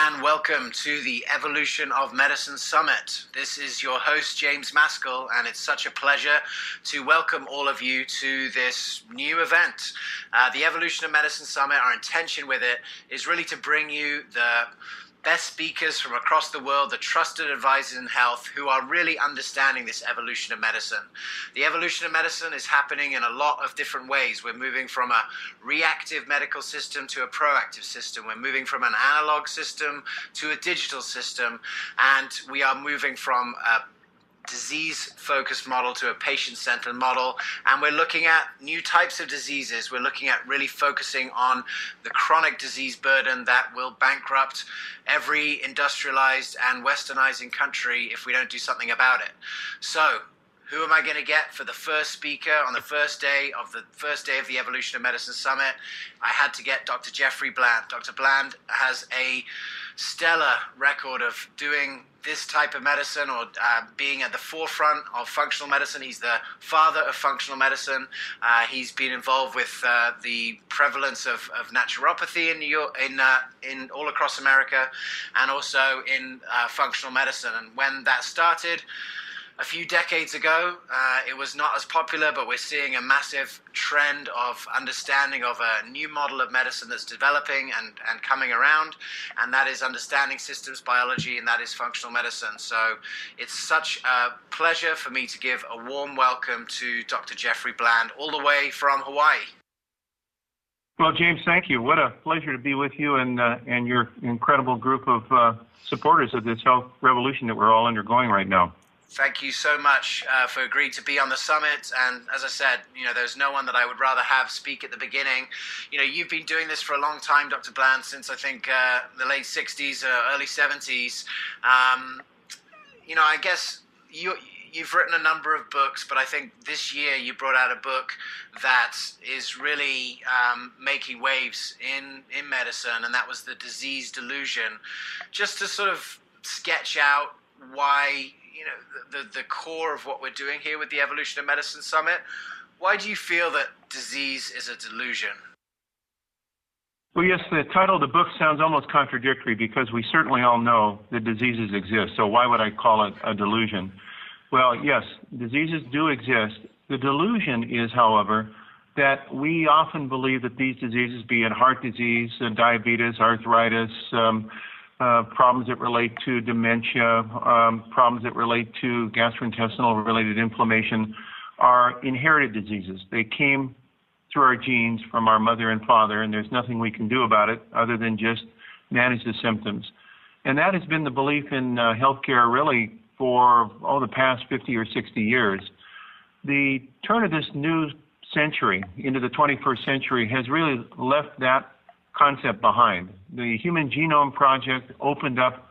and welcome to the Evolution of Medicine Summit. This is your host, James Maskell, and it's such a pleasure to welcome all of you to this new event. The Evolution of Medicine Summit, our intention with it is really to bring you the best speakers from across the world, the trusted advisors in health who are really understanding this evolution of medicine. The evolution of medicine is happening in a lot of different ways. We're moving from a reactive medical system to a proactive system. We're moving from an analog system to a digital system, and we are moving from a disease-focused model to a patient-centered model, and we're looking at new types of diseases. We're looking at really focusing on the chronic disease burden that will bankrupt every industrialized and westernizing country if we don't do something about it. So, who am I going to get for the first speaker on the first day of the Evolution of Medicine Summit? I had to get Dr. Jeffrey Bland. Dr. Bland has a stellar record of doing this type of medicine, or being at the forefront of functional medicine. He's the father of functional medicine. He's been involved with the prevalence of naturopathy in all across America, and also in functional medicine. And when that started a few decades ago, it was not as popular, but we're seeing a massive trend of understanding of a new model of medicine that's developing and coming around, and that is understanding systems biology, and that is functional medicine. So it's such a pleasure for me to give a warm welcome to Dr. Jeffrey Bland, all the way from Hawaii. Well, James, thank you. What a pleasure to be with you and your incredible group of supporters of this health revolution that we're all undergoing right now. Thank you so much for agreeing to be on the summit. And as I said, there's no one that I would rather have speak at the beginning. You've been doing this for a long time, Dr. Bland, since I think the late 60s, early 70s. I guess you've written a number of books, but I think this year you brought out a book that is really making waves in medicine, and that was The Disease Delusion. Just to sort of sketch out why, the core of what we're doing here with the Evolution of Medicine Summit, why do you feel that disease is a delusion? Well, yes, the title of the book sounds almost contradictory, because we certainly all know that diseases exist. So why would I call it a delusion? Well, yes, diseases do exist. The delusion is, however, that we often believe that these diseases, be it heart disease, diabetes, arthritis, problems that relate to dementia, problems that relate to gastrointestinal-related inflammation, are inherited diseases. They came through our genes from our mother and father, and there's nothing we can do about it other than just manage the symptoms. And that has been the belief in healthcare really for the past 50 or 60 years. The turn of this new century into the 21st century has really left that concept behind. The Human Genome Project opened up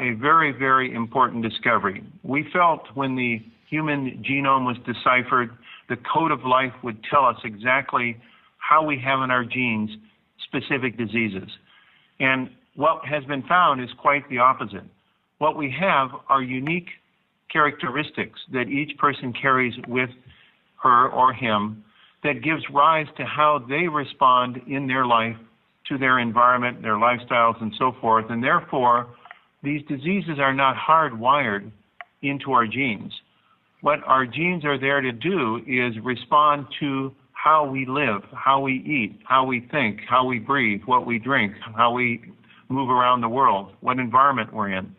a very, very important discovery. We felt when the human genome was deciphered, the code of life would tell us exactly how we have in our genes specific diseases. And what has been found is quite the opposite. What we have are unique characteristics that each person carries with her or him that gives rise to how they respond in their life to their environment, their lifestyles, and so forth. And therefore, these diseases are not hardwired into our genes. What our genes are there to do is respond to how we live, how we eat, how we think, how we breathe, what we drink, how we move around the world, what environment we're in.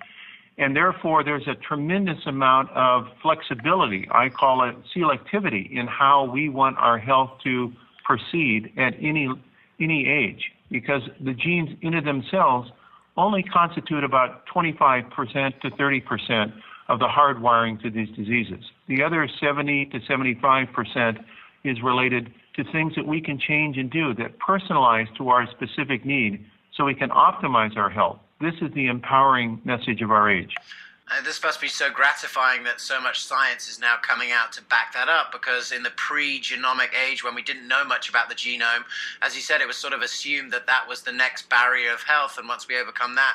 And therefore, there's a tremendous amount of flexibility, I call it selectivity, in how we want our health to proceed at any age, because the genes in and themselves only constitute about 25% to 30% of the hardwiring to these diseases. The other 70 to 75% is related to things that we can change and do that personalize to our specific need so we can optimize our health. This is the empowering message of our age. This must be so gratifying that so much science is now coming out to back that up, because in the pre-genomic age, when we didn't know much about the genome, as you said, it was sort of assumed that that was the next barrier of health, and once we overcome that,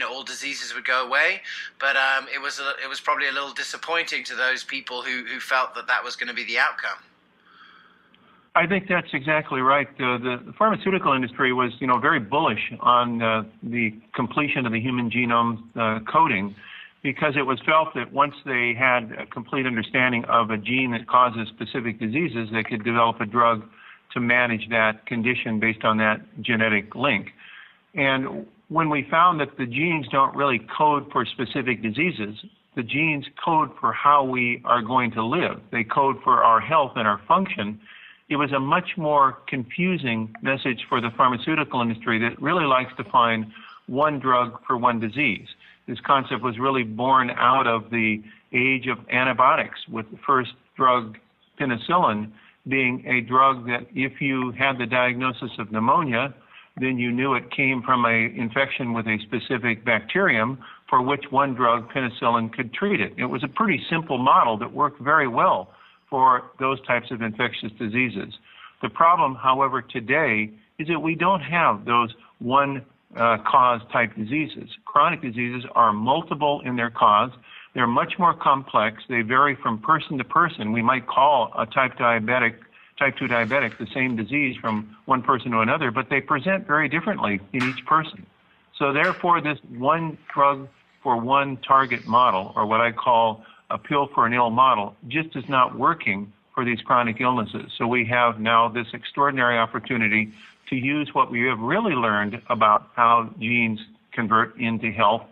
all diseases would go away. But it was probably a little disappointing to those people who felt that that was going to be the outcome. I think that's exactly right. The pharmaceutical industry was, very bullish on the completion of the human genome coding, because it was felt that once they had a complete understanding of a gene that causes specific diseases, they could develop a drug to manage that condition based on that genetic link. And when we found that the genes don't really code for specific diseases, the genes code for how we are going to live. They code for our health and our function. It was a much more confusing message for the pharmaceutical industry that really likes to find one drug for one disease. This concept was really born out of the age of antibiotics, with the first drug, penicillin, being a drug that if you had the diagnosis of pneumonia, then you knew it came from an infection with a specific bacterium for which one drug, penicillin, could treat it. It was a pretty simple model that worked very well for those types of infectious diseases. The problem, however, today is that we don't have those one cause type diseases. Chronic diseases are multiple in their cause. They're much more complex. They vary from person to person. We might call a type 2 diabetic the same disease from one person to another, but they present very differently in each person. So therefore, this one drug for one target model, or what I call a pill for an ill model, just is not working for these chronic illnesses. So we have now this extraordinary opportunity to use what we have really learned about how genes convert into health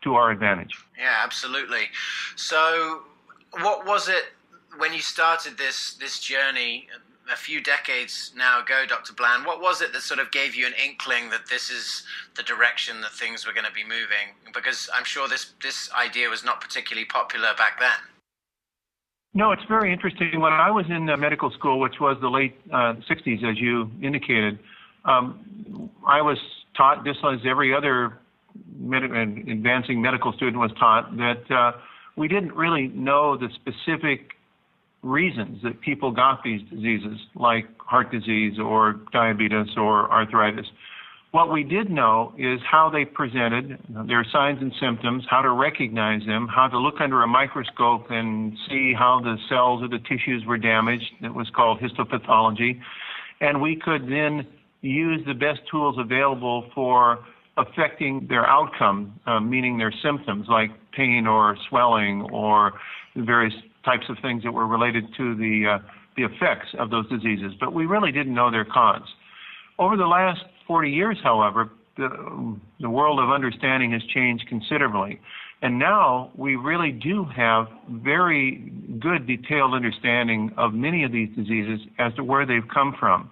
to our advantage. Yeah, absolutely. So what was it when you started this journey a few decades now ago, Dr. Bland? What was it that sort of gave you an inkling that this is the direction that things were going to be moving? Because I'm sure this idea was not particularly popular back then. No, it's very interesting. When I was in medical school, which was the late 60s, as you indicated, I was taught, just as every other advancing medical student was taught, that we didn't really know the specific reasons that people got these diseases, like heart disease or diabetes or arthritis. What we did know is how they presented, their signs and symptoms, how to recognize them, how to look under a microscope and see how the cells or the tissues were damaged. It was called histopathology. And we could then use the best tools available for affecting their outcome, meaning their symptoms like pain or swelling or various types of things that were related to the effects of those diseases. But we really didn't know their cause. Over the last 40 years, however, the world of understanding has changed considerably. And now we really do have very good detailed understanding of many of these diseases as to where they've come from.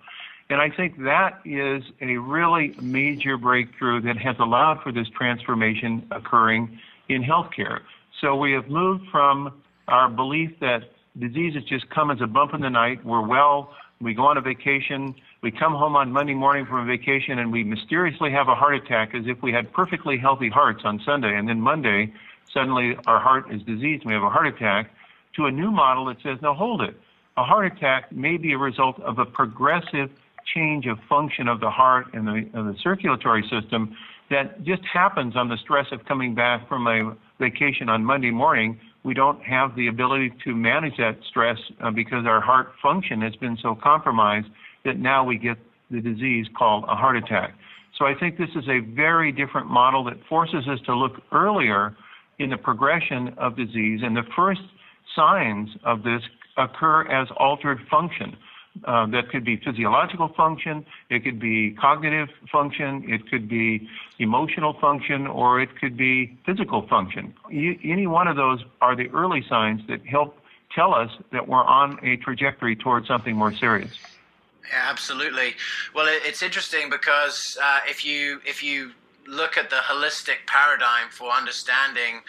And I think that is a really major breakthrough that has allowed for this transformation occurring in healthcare. So we have moved from our belief that diseases just come as a bump in the night. We're well, we go on a vacation, we come home on Monday morning from a vacation, and we mysteriously have a heart attack as if we had perfectly healthy hearts on Sunday. And then Monday, suddenly our heart is diseased and we have a heart attack, to a new model that says, no, hold it. A heart attack may be a result of a progressive change of function of the heart and the circulatory system that just happens on the stress of coming back from a vacation on Monday morning. We don't have the ability to manage that stress because our heart function has been so compromised that now we get the disease called a heart attack. So I think this is a very different model that forces us to look earlier in the progression of disease, and the first signs of this occur as altered function. That could be physiological function, it could be cognitive function, it could be emotional function, or it could be physical function. Any one of those are the early signs that help tell us that we're on a trajectory towards something more serious. Yeah, absolutely. Well, it's interesting because if you look at the holistic paradigm for understanding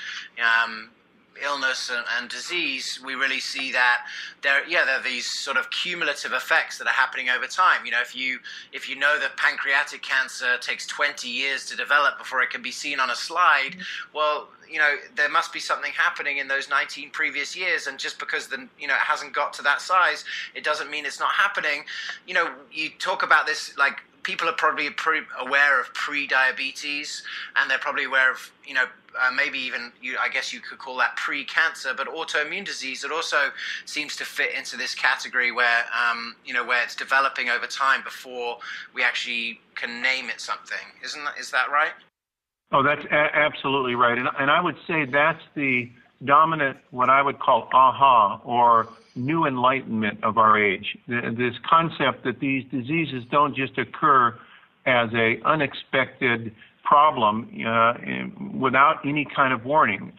illness and disease, we really see that there are these sort of cumulative effects that are happening over time. You know, if you know that pancreatic cancer takes 20 years to develop before it can be seen on a slide, well, you know, there must be something happening in those 19 previous years, and just because it hasn't got to that size, it doesn't mean it's not happening. You know, you talk about this, like, people are probably aware of pre-diabetes, and they're probably aware of, maybe even, I guess you could call that pre-cancer, but autoimmune disease, it also seems to fit into this category where, where it's developing over time before we actually can name it something. Is that right? Oh, that's absolutely right. And I would say that's the dominant, what I would call aha, or new enlightenment of our age. This concept that these diseases don't just occur as a unexpected problem without any kind of warning.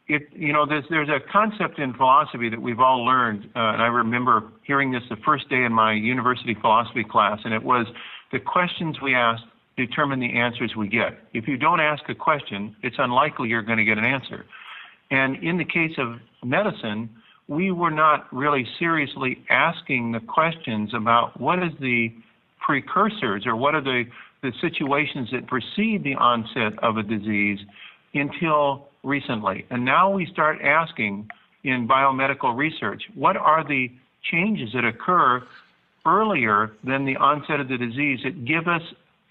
There's a concept in philosophy that we've all learned, and I remember hearing this the first day in my university philosophy class, and it was the questions we ask determine the answers we get. If you don't ask a question, it's unlikely you're going to get an answer. And in the case of medicine, we were not really seriously asking the questions about what is the precursors or what are the situations that precede the onset of a disease until recently. And now we start asking in biomedical research, what are the changes that occur earlier than the onset of the disease that give us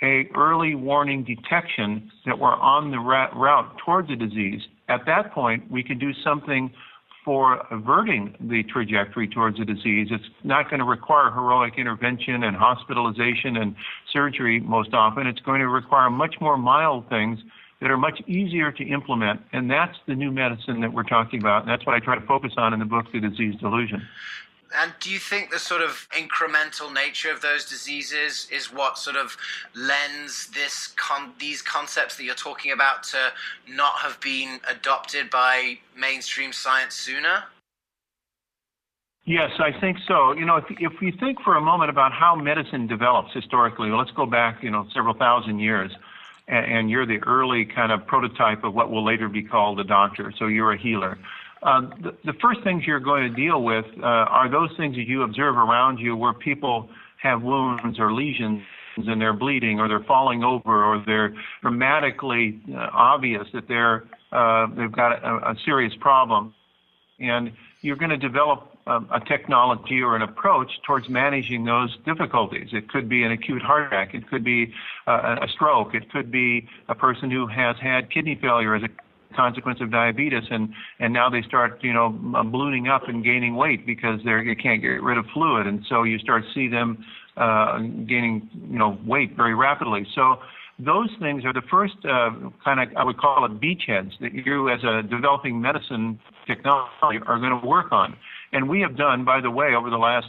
a early warning detection that we're on the route towards the disease? At that point, we can do something for averting the trajectory towards the disease. It's not going to require heroic intervention and hospitalization and surgery most often. It's going to require much more mild things that are much easier to implement, and that's the new medicine that we're talking about, and that's what I try to focus on in the book, The Disease Delusion. And do you think the sort of incremental nature of those diseases is what sort of lends these concepts that you're talking about to not have been adopted by mainstream science sooner? Yes, I think so. If you think for a moment about how medicine develops historically, well, let's go back, several thousand years, and you're the early kind of prototype of what will later be called a doctor, so you're a healer. The first things you're going to deal with are those things that you observe around you where people have wounds or lesions and they're bleeding or they're falling over or they're dramatically obvious that they've got a serious problem. And you're going to develop a technology or an approach towards managing those difficulties. It could be an acute heart attack. It could be a stroke. It could be a person who has had kidney failure as a consequence of diabetes, and now they start, ballooning up and gaining weight because they can't get rid of fluid, and so you start to see them gaining, weight very rapidly. So those things are the first kind of, I would call it beachheads that you, as a developing medicine technology, are going to work on. And we have done, by the way, over the last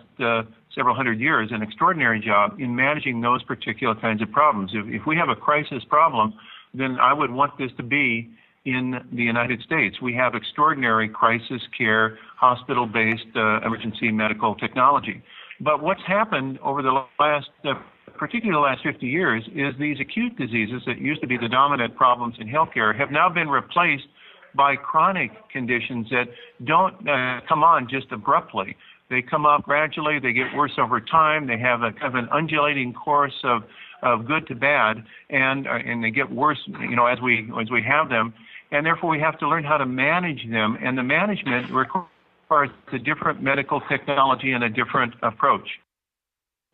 several hundred years, an extraordinary job in managing those particular kinds of problems. If we have a crisis problem, then I would want this to be in the United States. We have extraordinary crisis care, hospital-based emergency medical technology. But what's happened over the last, particularly the last 50 years, is these acute diseases that used to be the dominant problems in healthcare have now been replaced by chronic conditions that don't come on just abruptly. They come up gradually, they get worse over time, they have a kind of an undulating course of good to bad, and they get worse, as we have them. And therefore, we have to learn how to manage them, and the management requires a different medical technology and a different approach.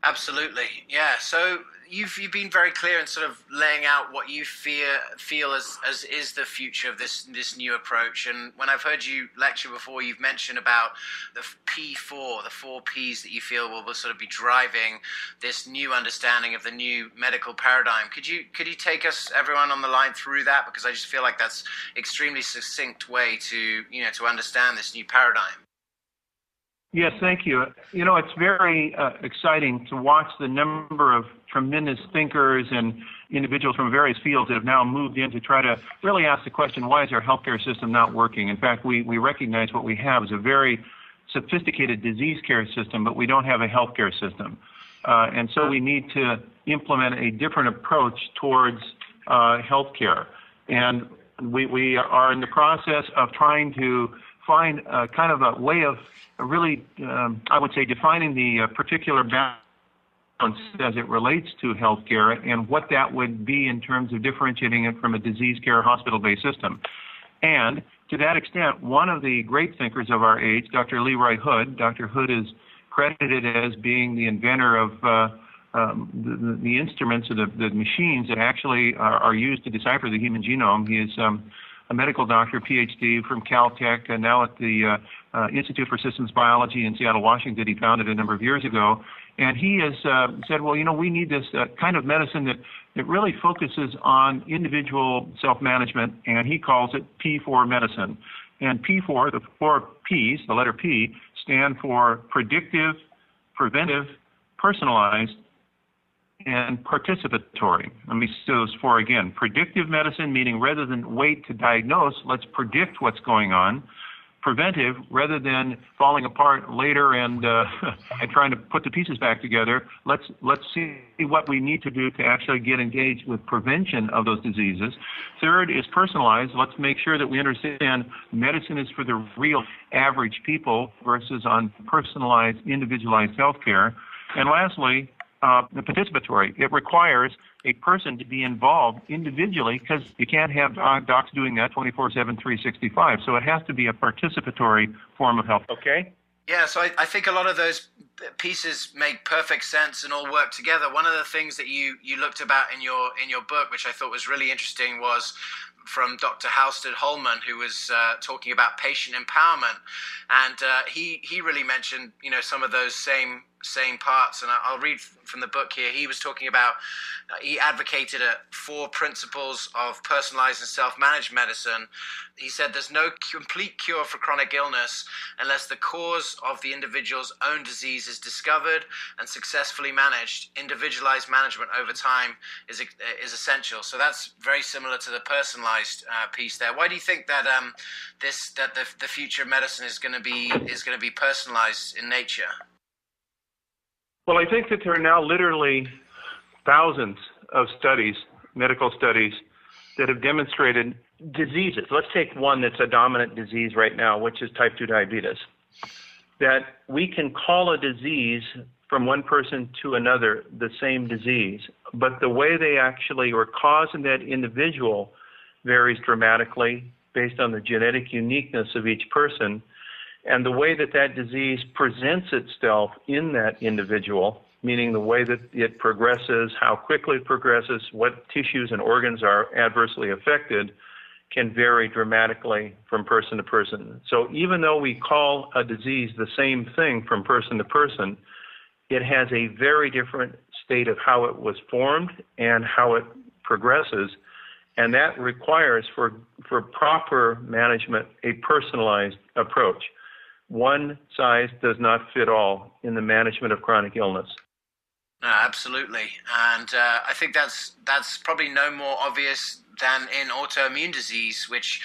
Absolutely, yeah. So you've been very clear in sort of laying out what you feel as is the future of this new approach. And when I've heard you lecture before, you've mentioned about the P4, the 4 Ps that you feel will sort of be driving this new understanding of the new medical paradigm. Could you take everyone on the line through that? Because I just feel like that's extremely succinct way to understand this new paradigm. Yes, thank you. It's very exciting to watch the number of tremendous thinkers and individuals from various fields that have now moved in to try to really ask the question, why is our healthcare system not working? In fact, we recognize what we have is a very sophisticated disease care system, but we don't have a healthcare system. And so we need to implement a different approach towards healthcare. And we are in the process of trying to find kind of a way of really, I would say, defining the particular balance as it relates to healthcare and what that would be in terms of differentiating it from a disease care hospital-based system. And to that extent, one of the great thinkers of our age, Dr. Leroy Hood, Dr. Hood is credited as being the inventor of the instruments or the machines that actually are used to decipher the human genome. He is a medical doctor, PhD from Caltech, and now at the Institute for Systems Biology in Seattle, Washington. He founded a number of years ago. And he has said, well, we need this kind of medicine that really focuses on individual self-management, and he calls it P4 medicine. And P4, the four Ps, the letter P, stand for predictive, preventive, personalized, and participatory. Let me say those four again. Predictive medicine, meaning rather than wait to diagnose, let's predict what's going on. Preventive, rather than falling apart later and trying to put the pieces back together, let's see what we need to do to actually get engaged with prevention of those diseases. Third is personalized. Let's make sure that we understand medicine is for the real average people versus on personalized, individualized healthcare. And lastly, the participatory. It requires a person to be involved individually because you can't have docs doing that 24/7, 365. So it has to be a participatory form of health. Okay? Yeah, so I think a lot of those pieces make perfect sense and all work together. One of the things that you looked about in your book, which I thought was really interesting, was from Dr. Halstead Holman, who was talking about patient empowerment, and he really mentioned some of those same parts. And I'll read from the book here. He was talking about he advocated 4 principles of personalized and self-managed medicine. He said there's no complete cure for chronic illness unless the cause of the individual's own disease is discovered and successfully managed. Individualized management over time is essential. So that's very similar to the personalized piece there. Why do you think that the future of medicine is going to be personalized in nature? Well, I think that there are now literally thousands of studies, medical studies, that have demonstrated diseases. Let's take one that's a dominant disease right now, which is type 2 diabetes. That we can call a disease from one person to another the same disease, but the way they actually, or cause in that individual, varies dramatically based on the genetic uniqueness of each person. And the way that that disease presents itself in that individual, meaning the way that it progresses, how quickly it progresses, what tissues and organs are adversely affected, can vary dramatically from person to person. So even though we call a disease the same thing from person to person, it has a very different state of how it was formed and how it progresses. And that requires, for proper management, a personalized approach. One size does not fit all in the management of chronic illness. No, absolutely. And I think that's probably no more obvious than in autoimmune disease, which,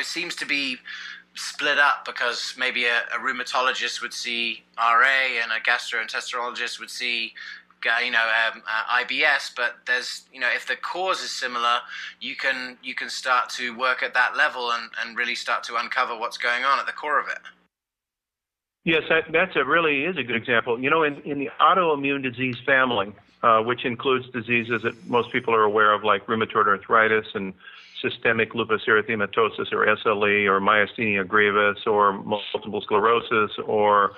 seems to be split up because maybe a rheumatologist would see RA and a gastroenterologist would see IBS, but there's, if the cause is similar, you can start to work at that level and really start to uncover what's going on at the core of it. Yes, that's really is a good example. In the autoimmune disease family, which includes diseases that most people are aware of, like rheumatoid arthritis and systemic lupus erythematosus, or SLE, or myasthenia gravis, or multiple sclerosis, or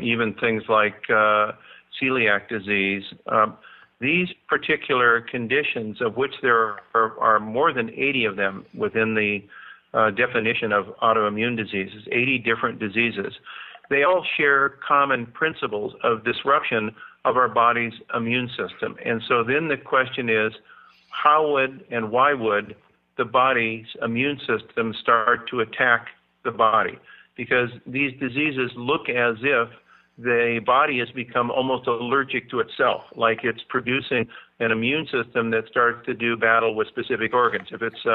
even things like celiac disease. These particular conditions, of which there are more than 80 of them within the definition of autoimmune diseases, 80 different diseases, they all share common principles of disruption of our body's immune system. And so then the question is, how would and why would the body's immune system start to attack the body? Because these diseases look as if the body has become almost allergic to itself, like it's producing an immune system that starts to do battle with specific organs. If it's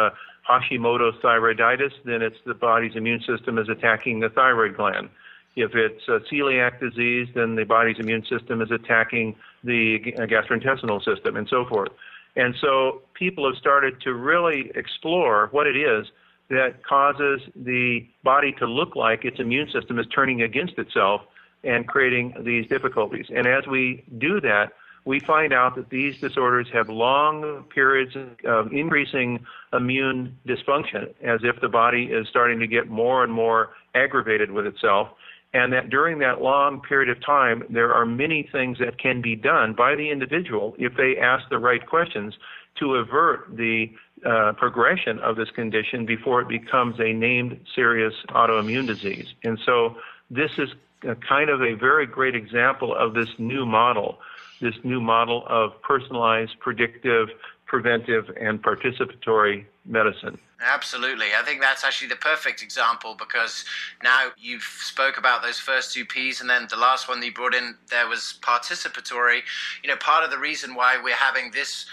Hashimoto's thyroiditis, then it's the body's immune system is attacking the thyroid gland. If it's celiac disease, then the body's immune system is attacking the gastrointestinal system, and so forth. And so people have started to really explore what it is that causes the body to look like its immune system is turning against itself and creating these difficulties. And as we do that, we find out that these disorders have long periods of increasing immune dysfunction, as if the body is starting to get more and more aggravated with itself, and that during that long period of time, there are many things that can be done by the individual if they ask the right questions to avert the progression of this condition before it becomes a named serious autoimmune disease. And so this is kind of a very great example of this new model of personalized, predictive, preventive, and participatory medicine. Absolutely. I think that's actually the perfect example, because now you've spoke about those first two P's, and then the last one that you brought in there was participatory. Part of the reason why we're having this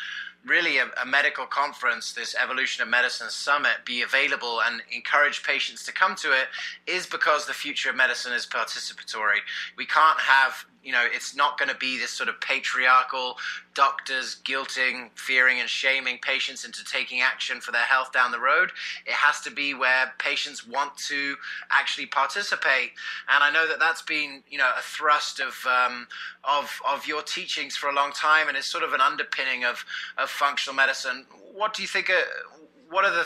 really a medical conference, this Evolution of Medicine Summit, be available and encourage patients to come to it is because the future of medicine is participatory. We can't have, it's not going to be this sort of patriarchal doctors guilting, fearing, and shaming patients into taking action for their health down the road. It has to be where patients want to actually participate. And I know that that's been, a thrust of your teachings for a long time, and it's sort of an underpinning of functional medicine. What do you think? What are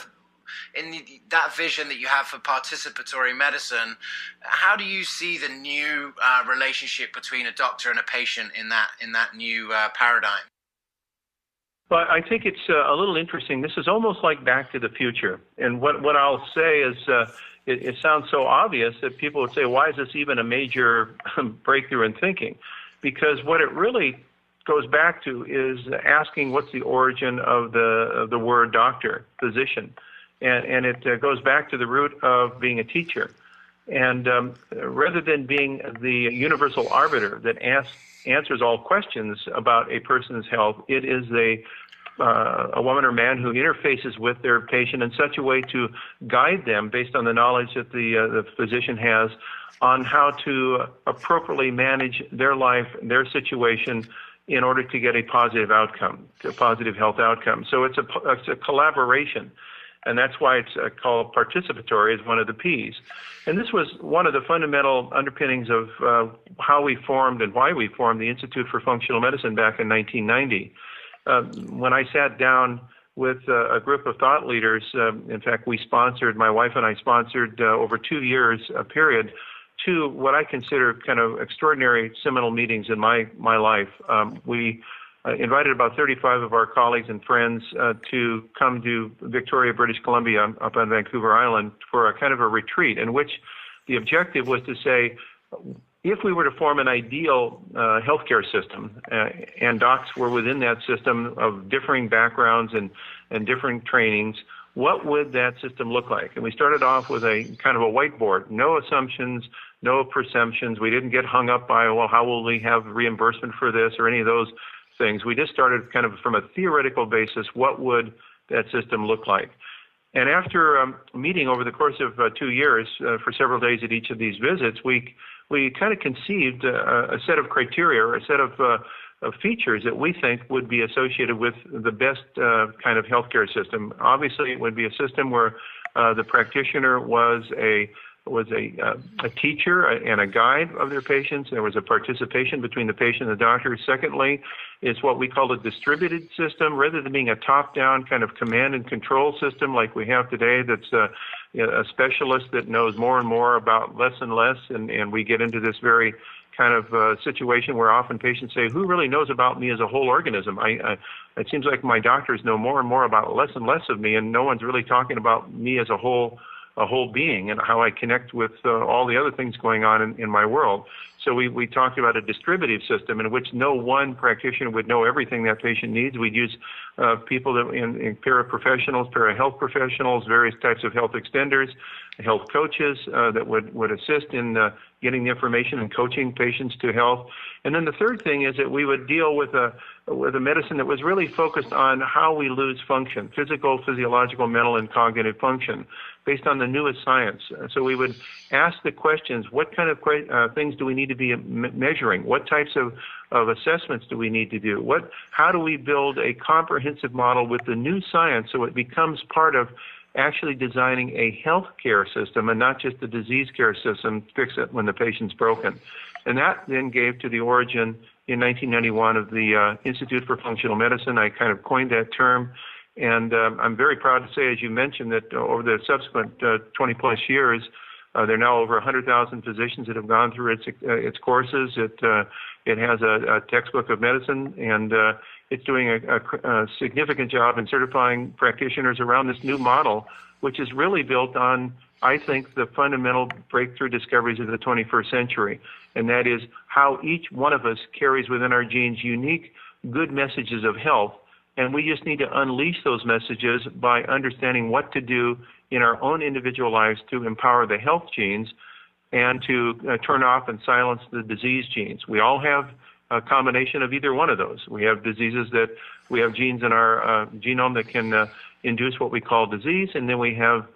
that vision that you have for participatory medicine? How do you see the new relationship between a doctor and a patient in that new paradigm? Well, I think it's a little interesting. This is almost like Back to the Future. And what I'll say is it sounds so obvious that people would say, why is this even a major breakthrough in thinking? Because what it really goes back to is asking what's the origin of the word doctor, physician. And it goes back to the root of being a teacher. And rather than being the universal arbiter that answers all questions about a person's health, it is a woman or man who interfaces with their patient in such a way to guide them based on the knowledge that the physician has on how to appropriately manage their life, their situation, in order to get a positive outcome, a positive health outcome. So it's a collaboration. And that's why it's called participatory as one of the P's. And this was one of the fundamental underpinnings of how we formed and why we formed the Institute for Functional Medicine back in 1990. When I sat down with a group of thought leaders, in fact, my wife and I sponsored over 2 years, a period, two what I consider kind of extraordinary seminal meetings in my life. We invited about 35 of our colleagues and friends to come to Victoria, British Columbia, up on Vancouver Island, for a kind of a retreat in which the objective was to say, if we were to form an ideal healthcare system, and docs were within that system of differing backgrounds and different trainings, what would that system look like? And we started off with a kind of a whiteboard, no assumptions, no presumptions. We didn't get hung up by, well, how will we have reimbursement for this or any of those things. We just started kind of from a theoretical basis, what would that system look like? And after meeting over the course of 2 years for several days at each of these visits, we kind of conceived a set of criteria, or a set of features that we think would be associated with the best kind of healthcare system. Obviously, it would be a system where the practitioner was a teacher and a guide of their patients. There was a participation between the patient and the doctor. Secondly, it's what we call a distributed system, rather than being a top-down kind of command and control system like we have today. That's a specialist that knows more and more about less and less, and we get into this very kind of situation where often patients say, who really knows about me as a whole organism? It seems like my doctors know more and more about less and less of me, and no one's really talking about me as a whole being and how I connect with all the other things going on in my world. So we talked about a distributive system in which no one practitioner would know everything that patient needs. We'd use people that in paraprofessionals, parahealth professionals, various types of health extenders, health coaches that would assist in getting the information and coaching patients to health. And then the third thing is that we would deal with a medicine that was really focused on how we lose function, physical, physiological, mental, and cognitive function, based on the newest science. So we would ask the questions, what kind of things do we need to be measuring? What types of assessments do we need to do? How do we build a comprehensive model with the new science so it becomes part of actually designing a health care system and not just a disease care system, fix it when the patient's broken? And that then gave to the origin in 1991 of the Institute for Functional Medicine. I kind of coined that term. And I'm very proud to say, as you mentioned, that over the subsequent 20-plus years, There are now over 100,000 physicians that have gone through its courses. It has a textbook of medicine, and it's doing a significant job in certifying practitioners around this new model, which is really built on, I think, the fundamental breakthrough discoveries of the 21st century, and that is how each one of us carries within our genes unique good messages of health, and we just need to unleash those messages by understanding what to do in our own individual lives to empower the health genes and to turn off and silence the disease genes. We all have a combination of either one of those. We have diseases that we have genes in our genome that can induce what we call disease, and then we have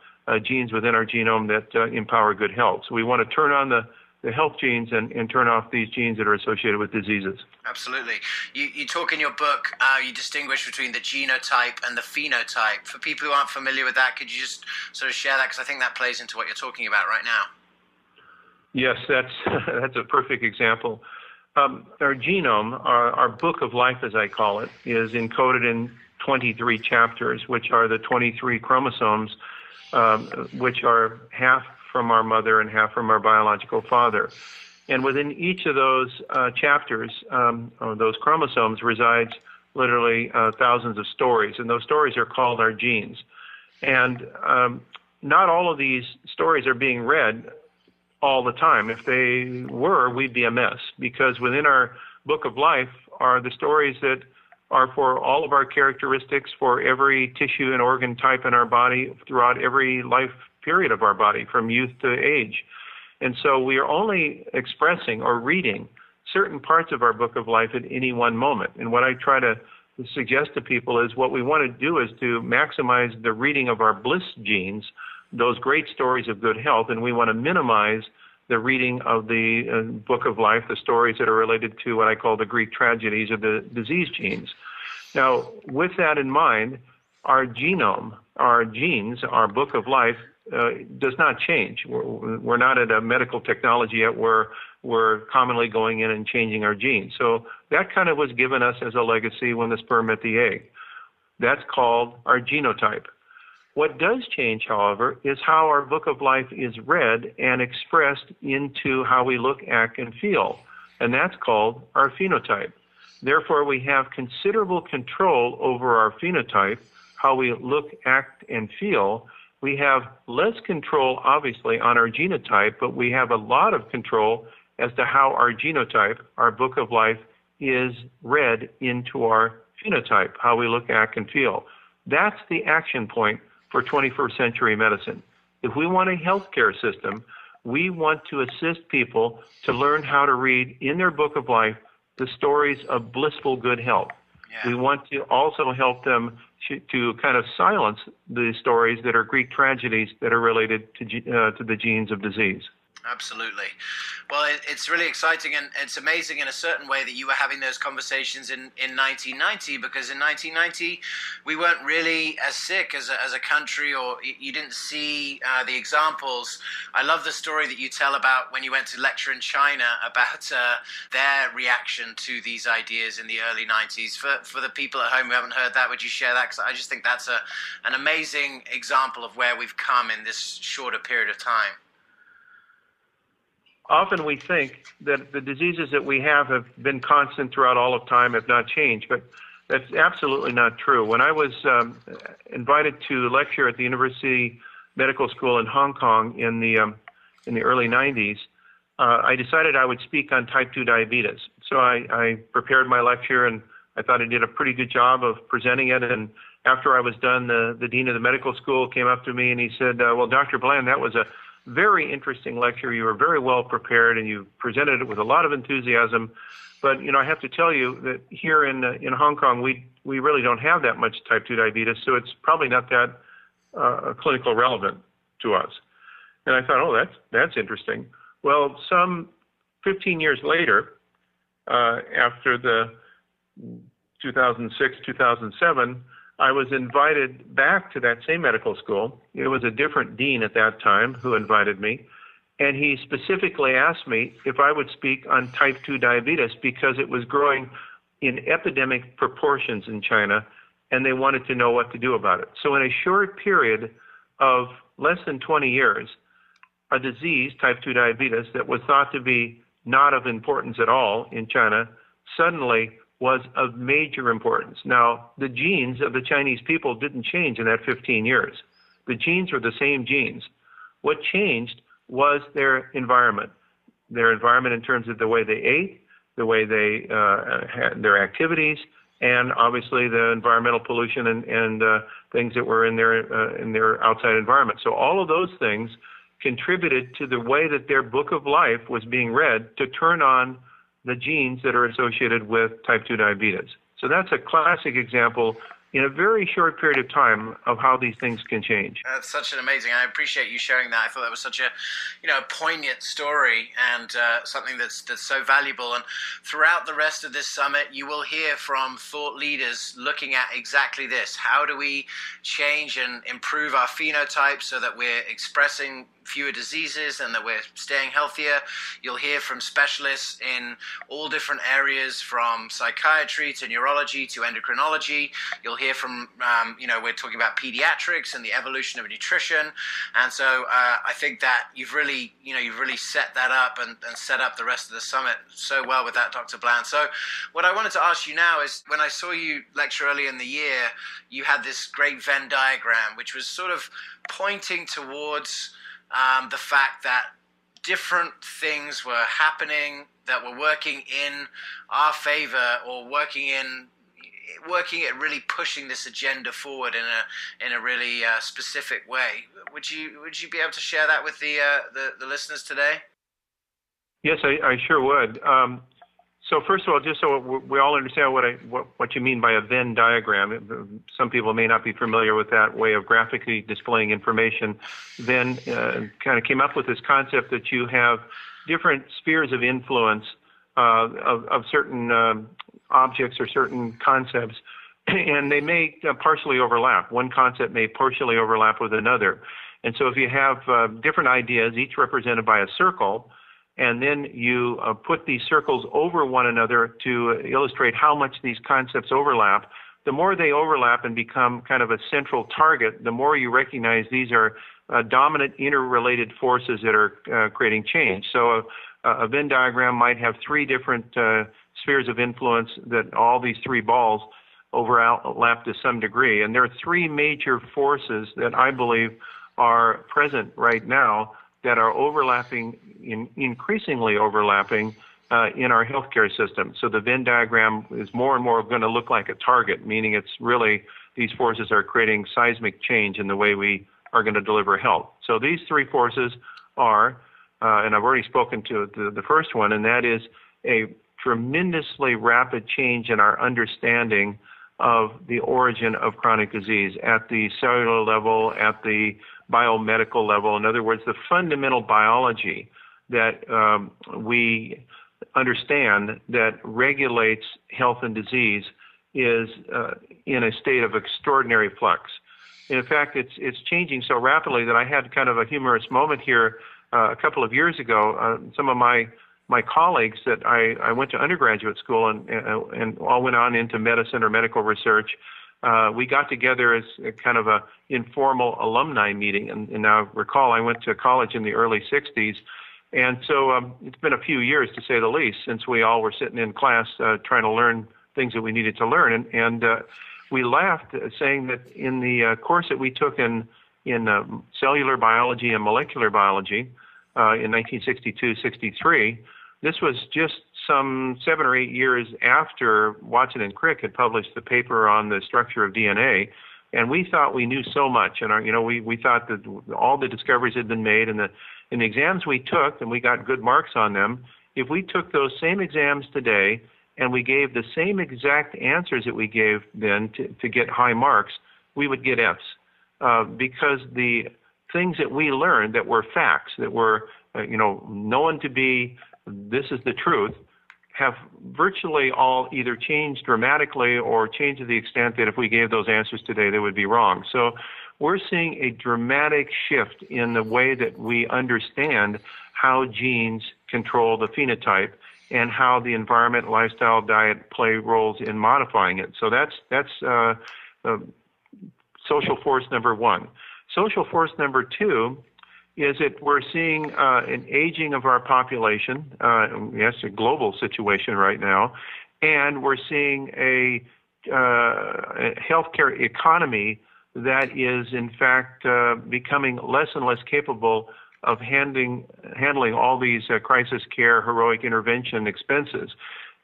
genes within our genome that empower good health. So we want to turn on the health genes and turn off these genes that are associated with diseases. Absolutely. You talk in your book, you distinguish between the genotype and the phenotype. For people who aren't familiar with that, could you just sort of share that? Because I think that plays into what you're talking about right now. Yes, that's a perfect example. Our genome, our book of life, as I call it, is encoded in 23 chapters, which are the 23 chromosomes, which are half from our mother and half from our biological father. And within each of those chapters, or those chromosomes, resides literally thousands of stories, and those stories are called our genes. And not all of these stories are being read all the time. If they were, we'd be a mess, because within our book of life are the stories that are for all of our characteristics, for every tissue and organ type in our body throughout every life period of our body, from youth to age. And so we are only expressing or reading certain parts of our book of life at any one moment. And what I try to suggest to people is what we want to do is to maximize the reading of our bliss genes, those great stories of good health, and we want to minimize the reading of the book of life, the stories that are related to what I call the Greek tragedies of the disease genes. Now, with that in mind, our genome, our genes, our book of life does not change. We're not at a medical technology yet where we're commonly going in and changing our genes. So that kind of was given us as a legacy when the sperm met the egg. That's called our genotype. What does change, however, is how our book of life is read and expressed into how we look, act, and feel, and that's called our phenotype. Therefore, we have considerable control over our phenotype, how we look, act, and feel. We have less control, obviously, on our genotype, but we have a lot of control as to how our genotype, our book of life, is read into our phenotype, how we look, act, and feel. That's the action point for 21st century medicine. If we want a healthcare system, we want to assist people to learn how to read in their book of life the stories of blissful good health. Yeah. We want to also help them to kind of silence the stories that are Greek tragedies that are related to the genes of disease. Absolutely. Well, it's really exciting, and it's amazing in a certain way that you were having those conversations in 1990, because in 1990 we weren't really as sick as a country, or you didn't see the examples. I love the story that you tell about when you went to lecture in China about their reaction to these ideas in the early 90s. For the people at home who haven't heard that, would you share that? Because I just think that's an amazing example of where we've come in this shorter period of time. Often we think that the diseases that we have been constant throughout all of time, have not changed, but that's absolutely not true. When I was invited to lecture at the University Medical School in Hong Kong in the early 90s, I decided I would speak on type 2 diabetes. So I prepared my lecture, and I thought I did a pretty good job of presenting it. And after I was done, the dean of the medical school came up to me and he said, well, Dr. Bland, that was a very interesting lecture. You were very well prepared, and you presented it with a lot of enthusiasm. But I have to tell you that here in Hong Kong, we really don't have that much type 2 diabetes, so it's probably not that clinical relevant to us. And I thought, oh, that's interesting. Well, some 15 years later, after the 2006, 2007, I was invited back to that same medical school. It was a different dean at that time who invited me, and he specifically asked me if I would speak on type 2 diabetes because it was growing in epidemic proportions in China, and they wanted to know what to do about it. So in a short period of less than 20 years, a disease, type 2 diabetes, that was thought to be not of importance at all in China, suddenly was of major importance. Now, the genes of the Chinese people didn't change in that 15 years. The genes were the same genes. What changed was their environment in terms of the way they ate, the way they had their activities, and obviously the environmental pollution and things that were in their outside environment. So all of those things contributed to the way that their book of life was being read to turn on the genes that are associated with type 2 diabetes. So that's a classic example in a very short period of time of how these things can change. That's such an amazing, I appreciate you sharing that. I thought that was such a, poignant story and something that's so valuable. And throughout the rest of this summit, you will hear from thought leaders looking at exactly this. How do we change and improve our phenotype so that we're expressing fewer diseases and that we're staying healthier? You'll hear from specialists in all different areas, from psychiatry to neurology to endocrinology. You'll hear from, we're talking about pediatrics and the evolution of nutrition. And so I think that you've really set that up and set up the rest of the summit so well with that, Dr. Bland. So what I wanted to ask you now is, when I saw you lecture earlier in the year, you had this great Venn diagram, which was sort of pointing towards the fact that different things were happening that were working in our favor, or working at really pushing this agenda forward in a really specific way. Would you be able to share that with the listeners today? Yes, I sure would. So first of all, just so we all understand what you mean by a Venn diagram, some people may not be familiar with that way of graphically displaying information. Venn kind of came up with this concept that you have different spheres of influence of certain objects or certain concepts, and they may partially overlap. One concept may partially overlap with another. And so if you have different ideas, each represented by a circle, and then you put these circles over one another to illustrate how much these concepts overlap, the more they overlap and become kind of a central target, the more you recognize these are dominant interrelated forces that are creating change. So a Venn diagram might have three different spheres of influence that all these three balls overlap to some degree. And there are three major forces that I believe are present right now that are overlapping, increasingly overlapping in our healthcare system. So the Venn diagram is more and more going to look like a target, meaning it's really, these forces are creating seismic change in the way we are going to deliver health. So these three forces are, and I've already spoken to the first one, and that is a tremendously rapid change in our understanding of the origin of chronic disease at the cellular level, at the biomedical level. In other words, the fundamental biology that we understand that regulates health and disease is in a state of extraordinary flux. In fact, it's changing so rapidly that I had kind of a humorous moment here a couple of years ago. Some of my colleagues that I went to undergraduate school and all went on into medicine or medical research, we got together as a kind of a informal alumni meeting. And now recall, I went to college in the early 60s. And so it's been a few years, to say the least, since we all were sitting in class trying to learn things that we needed to learn. And we laughed, saying that in the course that we took in cellular biology and molecular biology in 1962-63, this was just some 7 or 8 years after Watson and Crick had published the paper on the structure of DNA, and we thought we knew so much. And we thought that all the discoveries had been made, and in the exams we took, and we got good marks on them. If we took those same exams today and we gave the same exact answers that we gave then to get high marks, we would get Fs, because the things that we learned that were facts, that were known to be this is the truth, have virtually all either changed dramatically or changed to the extent that if we gave those answers today, they would be wrong. So we're seeing a dramatic shift in the way that we understand how genes control the phenotype and how the environment, lifestyle, diet play roles in modifying it. So that's social force number one. Social force number two is that we're seeing an aging of our population. Yes, a global situation right now, and we're seeing a healthcare economy that is, in fact, becoming less and less capable of handling all these crisis care, heroic intervention expenses.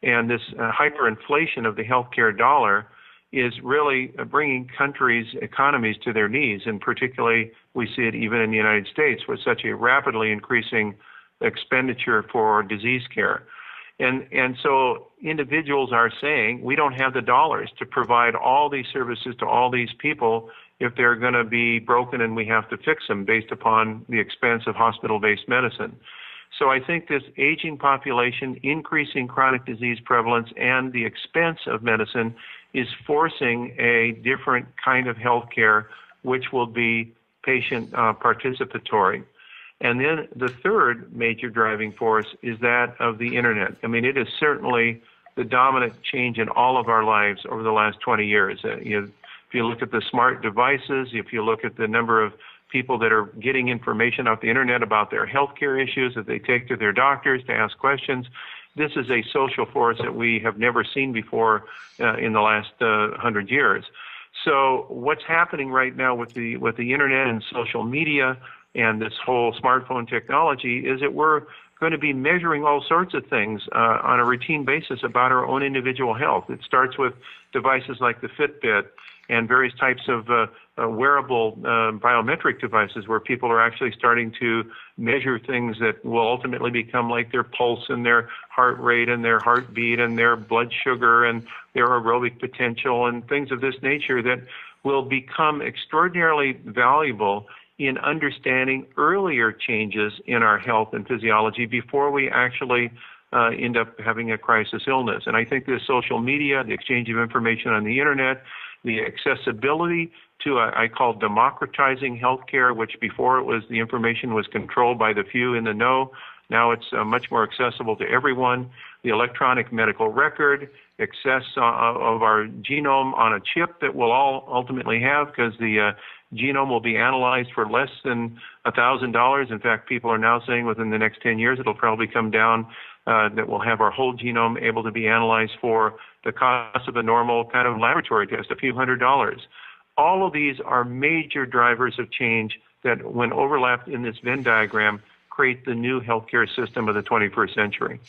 And this hyperinflation of the healthcare dollar is really bringing countries' economies to their knees, and particularly we see it even in the United States with such a rapidly increasing expenditure for disease care. And so individuals are saying, we don't have the dollars to provide all these services to all these people if they're going to be broken and we have to fix them based upon the expense of hospital-based medicine. So I think this aging population, increasing chronic disease prevalence, and the expense of medicine is forcing a different kind of health care, which will be patient participatory. And then the third major driving force is that of the internet. I mean, it is certainly the dominant change in all of our lives over the last 20 years. If you look at the smart devices, if you look at the number of people that are getting information off the internet about their healthcare issues that they take to their doctors to ask questions, this is a social force that we have never seen before in the last 100 years. So what's happening right now with the internet and social media and this whole smartphone technology is that we're going to be measuring all sorts of things on a routine basis about our own individual health. It starts with devices like the Fitbit and various types of wearable biometric devices where people are actually starting to measure things that will ultimately become like their pulse and their heart rate and their heartbeat and their blood sugar and their aerobic potential and things of this nature that will become extraordinarily valuable in understanding earlier changes in our health and physiology before we actually end up having a crisis illness. And I think this social media, the exchange of information on the internet, the accessibility to, I call democratizing healthcare, which before it was the information was controlled by the few in the know. Now it's much more accessible to everyone. The electronic medical record, access of our genome on a chip that we'll all ultimately have because the genome will be analyzed for less than $1,000. In fact, people are now saying within the next 10 years it'll probably come down that we'll have our whole genome able to be analyzed for the cost of a normal kind of laboratory test, a few $100s. All of these are major drivers of change that, when overlapped in this Venn diagram, create the new healthcare system of the 21st century.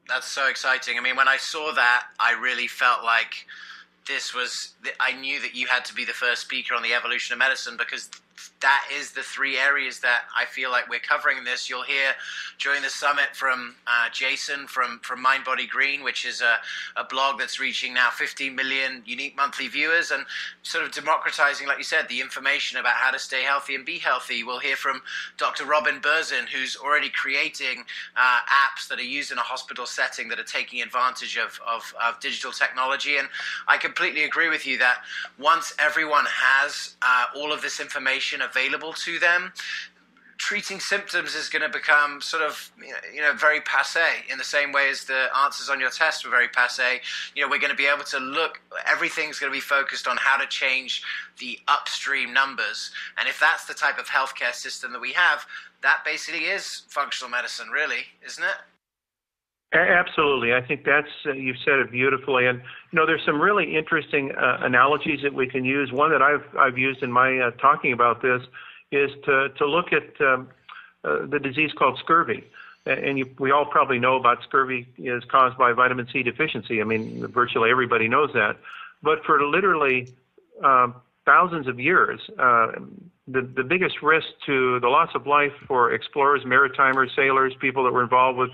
That's so exciting. I mean, when I saw that, I really felt like I knew that you had to be the first speaker on the evolution of medicine, because that is the three areas that I feel like we're covering in this. You'll hear during the summit from Jason from Mind Body Green, which is a blog that's reaching now 15 million unique monthly viewers and sort of democratizing, like you said, the information about how to stay healthy and be healthy. We'll hear from Dr. Robin Berzin, who's already creating apps that are used in a hospital setting that are taking advantage of digital technology. And I completely agree with you that once everyone has all of this information available to them, treating symptoms is going to become sort of, very passé, in the same way as the answers on your test were very passé. We're going to be able to look, everything's going to be focused on how to change the upstream numbers. And if that's the type of healthcare system that we have, that basically is functional medicine, really, isn't it? Absolutely. I think that's, you've said it beautifully. And, there's some really interesting analogies that we can use. One that I've used in my talking about this is to look at the disease called scurvy. And we all probably know about scurvy is caused by vitamin C deficiency. I mean, virtually everybody knows that. But for literally thousands of years, the biggest risk to the loss of life for explorers, maritimers, sailors, people that were involved with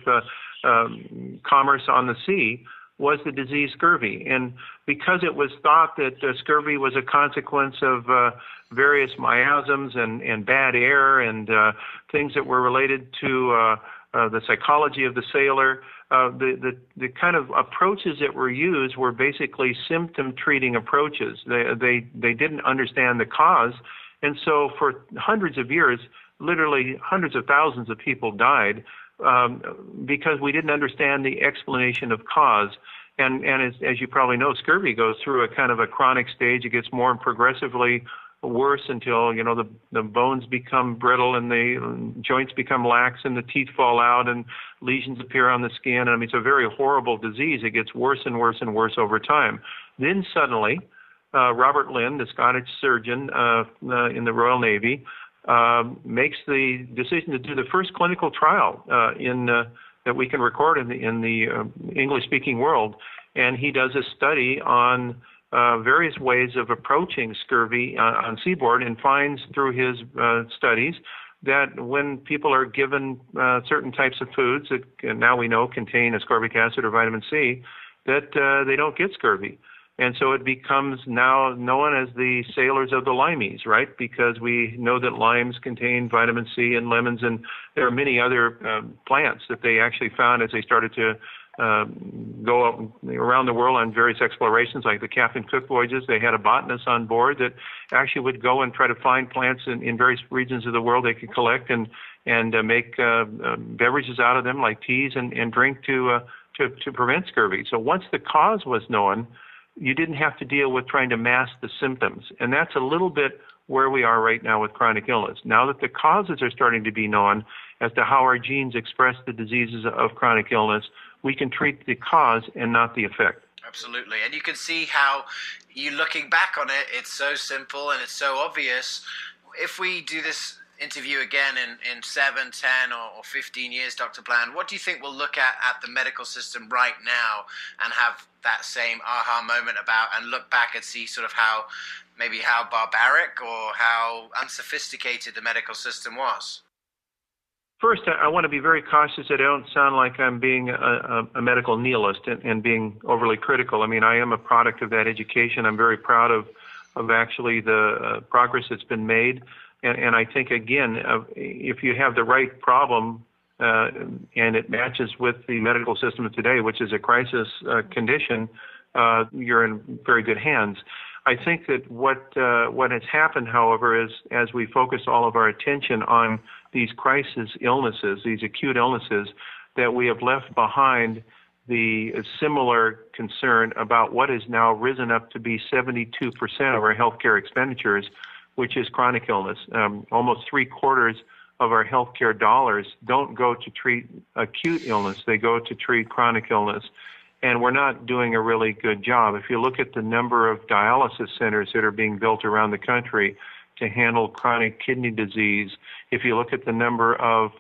commerce on the sea was the disease scurvy. And because it was thought that scurvy was a consequence of various miasms and bad air and things that were related to the psychology of the sailor, the kind of approaches that were used were basically symptom treating approaches. They didn't understand the cause. And so for hundreds of years, literally hundreds of thousands of people died because we didn't understand the explanation of cause. And as you probably know, scurvy goes through a kind of a chronic stage. It gets more progressively worse until, the bones become brittle and the joints become lax and the teeth fall out and lesions appear on the skin. I mean, it's a very horrible disease. It gets worse and worse and worse over time. Then suddenly, Robert Lynn, the Scottish surgeon in the Royal Navy, makes the decision to do the first clinical trial that we can record in the English-speaking world. And he does a study on various ways of approaching scurvy on seaboard, and finds through his studies that when people are given certain types of foods that now we know contain ascorbic acid or vitamin C, that they don't get scurvy. And so it becomes now known as the sailors of the limeys, right? Because we know that limes contain vitamin C and lemons, and there are many other plants that they actually found as they started to go up around the world on various explorations, like the Captain Cook voyages. They had a botanist on board that actually would go and try to find plants in various regions of the world they could collect and make beverages out of them, like teas, and drink to prevent scurvy. So once the cause was known, you didn't have to deal with trying to mask the symptoms. And that's a little bit where we are right now with chronic illness. Now that the causes are starting to be known as to how our genes express the diseases of chronic illness, we can treat the cause and not the effect. Absolutely. And you can see how, you looking back on it, it's so simple and it's so obvious. If we do this interview again in 7, 10 or 15 years, Dr. Bland, what do you think we'll look at the medical system right now and have that same aha moment about, and look back and see sort of how barbaric or how unsophisticated the medical system was? First, I want to be very cautious that I don't sound like I'm being a medical nihilist and being overly critical. I mean, I am a product of that education. I'm very proud of actually the progress that's been made. And I think, again, if you have the right problem and it matches with the medical system of today, which is a crisis condition, you're in very good hands. I think that what has happened, however, is as we focus all of our attention on these crisis illnesses, these acute illnesses, that we have left behind the similar concern about what has now risen up to be 72% of our healthcare expenditures, which is chronic illness. Almost 3/4 of our healthcare dollars don't go to treat acute illness, they go to treat chronic illness. And we're not doing a really good job. If you look at the number of dialysis centers that are being built around the country to handle chronic kidney disease, if you look at the number of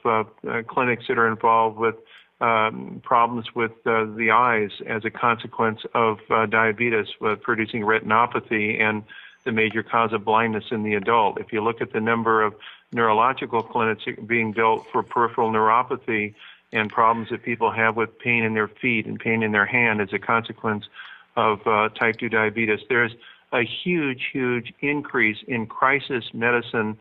clinics that are involved with problems with the eyes as a consequence of diabetes, producing retinopathy and the major cause of blindness in the adult. If you look at the number of neurological clinics being built for peripheral neuropathy and problems that people have with pain in their feet and pain in their hand as a consequence of type 2 diabetes, there's a huge, huge increase in crisis medicine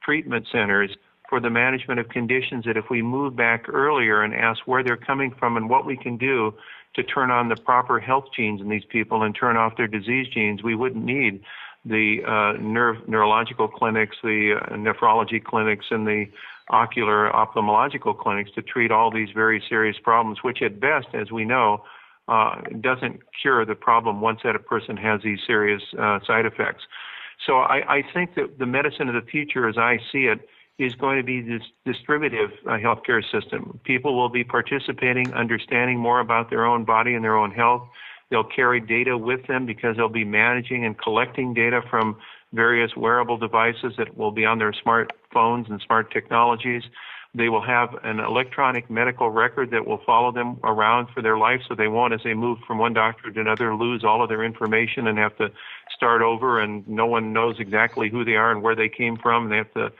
treatment centers for the management of conditions that if we move back earlier and ask where they're coming from and what we can do to turn on the proper health genes in these people and turn off their disease genes, we wouldn't need the neurological clinics, the nephrology clinics, and the ocular ophthalmological clinics to treat all these very serious problems, which at best, as we know, doesn't cure the problem once that a person has these serious side effects. So I think that the medicine of the future, as I see it, is going to be this distributive healthcare system. People will be participating, understanding more about their own body and their own health. They'll carry data with them because they'll be managing and collecting data from various wearable devices that will be on their smartphones and smart technologies. They will have an electronic medical record that will follow them around for their life, so they won't, as they move from one doctor to another, lose all of their information and have to start over, and no one knows exactly who they are and where they came from. And they have to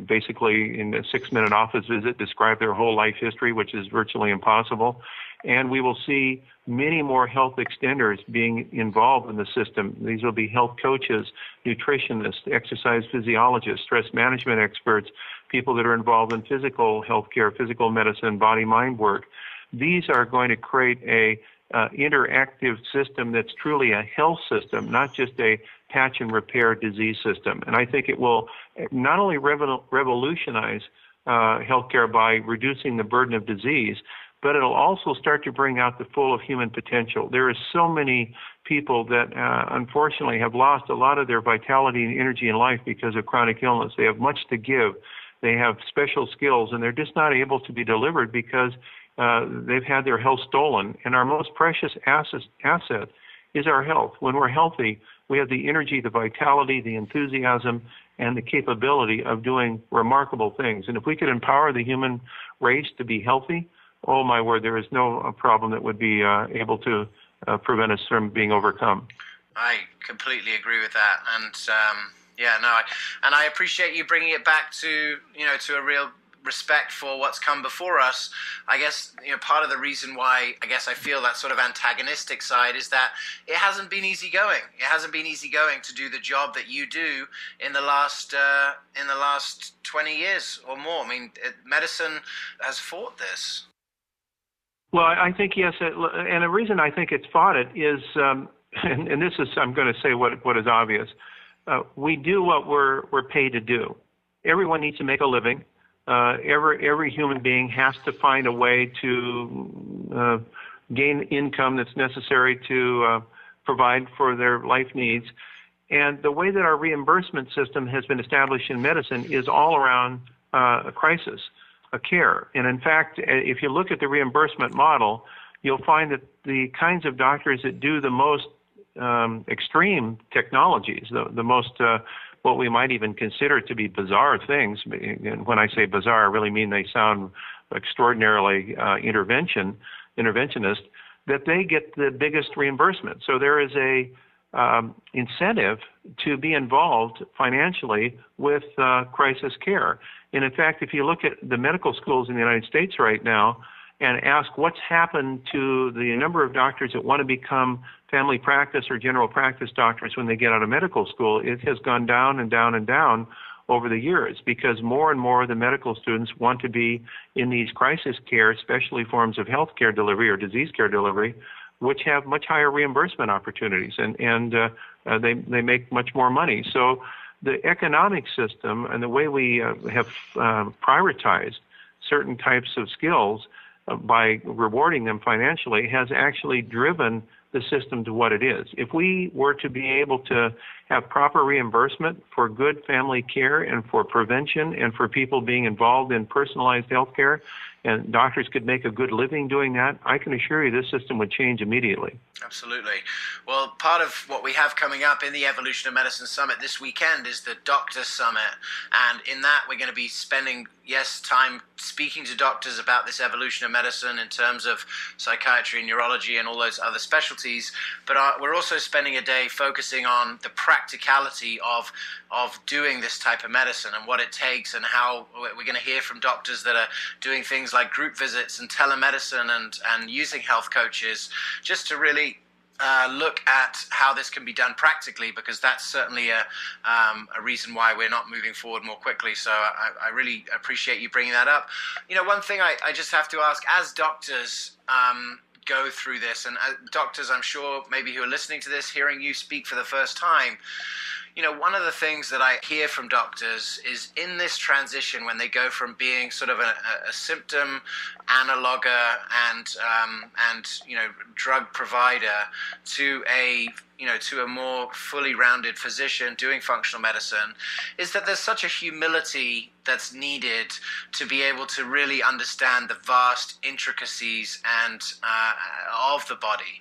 basically, in a 6-minute office visit, describe their whole life history, which is virtually impossible. And we will see many more health extenders being involved in the system. These will be health coaches, nutritionists, exercise physiologists, stress management experts, people that are involved in physical healthcare, physical medicine, body-mind work. These are going to create a interactive system that's truly a health system, not just a patch and repair disease system. And I think it will not only revolutionize healthcare by reducing the burden of disease, but it'll also start to bring out the full of human potential. There are so many people that unfortunately have lost a lot of their vitality and energy in life because of chronic illness. They have much to give. They have special skills, and they're just not able to be delivered because they've had their health stolen. And our most precious asset is our health. When we're healthy, we have the energy, the vitality, the enthusiasm, and the capability of doing remarkable things. And if we could empower the human race to be healthy, oh my word, there is no problem that would be able to prevent us from being overcome. I completely agree with that. And I appreciate you bringing it back to, to a real respect for what's come before us. I guess, part of the reason why I feel that sort of antagonistic side is that it hasn't been easy going. It hasn't been easy going to do the job that you do in the last 20 years or more. I mean, medicine has fought this. Well, I think yes, and the reason I think it's fought it is, and this is, I'm going to say what is obvious. We do what we're paid to do. Everyone needs to make a living. Every human being has to find a way to gain income that's necessary to provide for their life needs. And the way that our reimbursement system has been established in medicine is all around a crisis, a care. And in fact, if you look at the reimbursement model, you'll find that the kinds of doctors that do the most extreme technologies, the most what we might even consider to be bizarre things. And when I say bizarre, I really mean they sound extraordinarily interventionist, that they get the biggest reimbursement. So there is a incentive to be involved financially with crisis care. And in fact, if you look at the medical schools in the United States right now and ask what's happened to the number of doctors that want to become family practice or general practice doctors when they get out of medical school, it has gone down and down and down over the years because more and more of the medical students want to be in these crisis care, especially forms of health care delivery or disease care delivery, which have much higher reimbursement opportunities, and they make much more money. So the economic system and the way we have prioritized certain types of skills by rewarding them financially has actually driven the system to what it is. If we were to be able to have proper reimbursement for good family care and for prevention and for people being involved in personalized health care, and doctors could make a good living doing that, I can assure you this system would change immediately. Absolutely. Well, part of what we have coming up in the Evolution of Medicine Summit this weekend is the Doctor Summit. And in that, we're going to be spending, time speaking to doctors about this evolution of medicine in terms of psychiatry, neurology, and all those other specialties. But we're also spending a day focusing on the practicality of doing this type of medicine and what it takes, and how we're going to hear from doctors that are doing things like group visits and telemedicine and using health coaches, just to really look at how this can be done practically, because that's certainly a reason why we're not moving forward more quickly. So I really appreciate you bringing that up. One thing I just have to ask, as doctors go through this, and doctors I'm sure maybe who are listening to this, hearing you speak for the first time, one of the things that I hear from doctors is in this transition when they go from being sort of a symptom analoger and drug provider to a more fully rounded physician doing functional medicine, is that there's such a humility that's needed to be able to really understand the vast intricacies and of the body,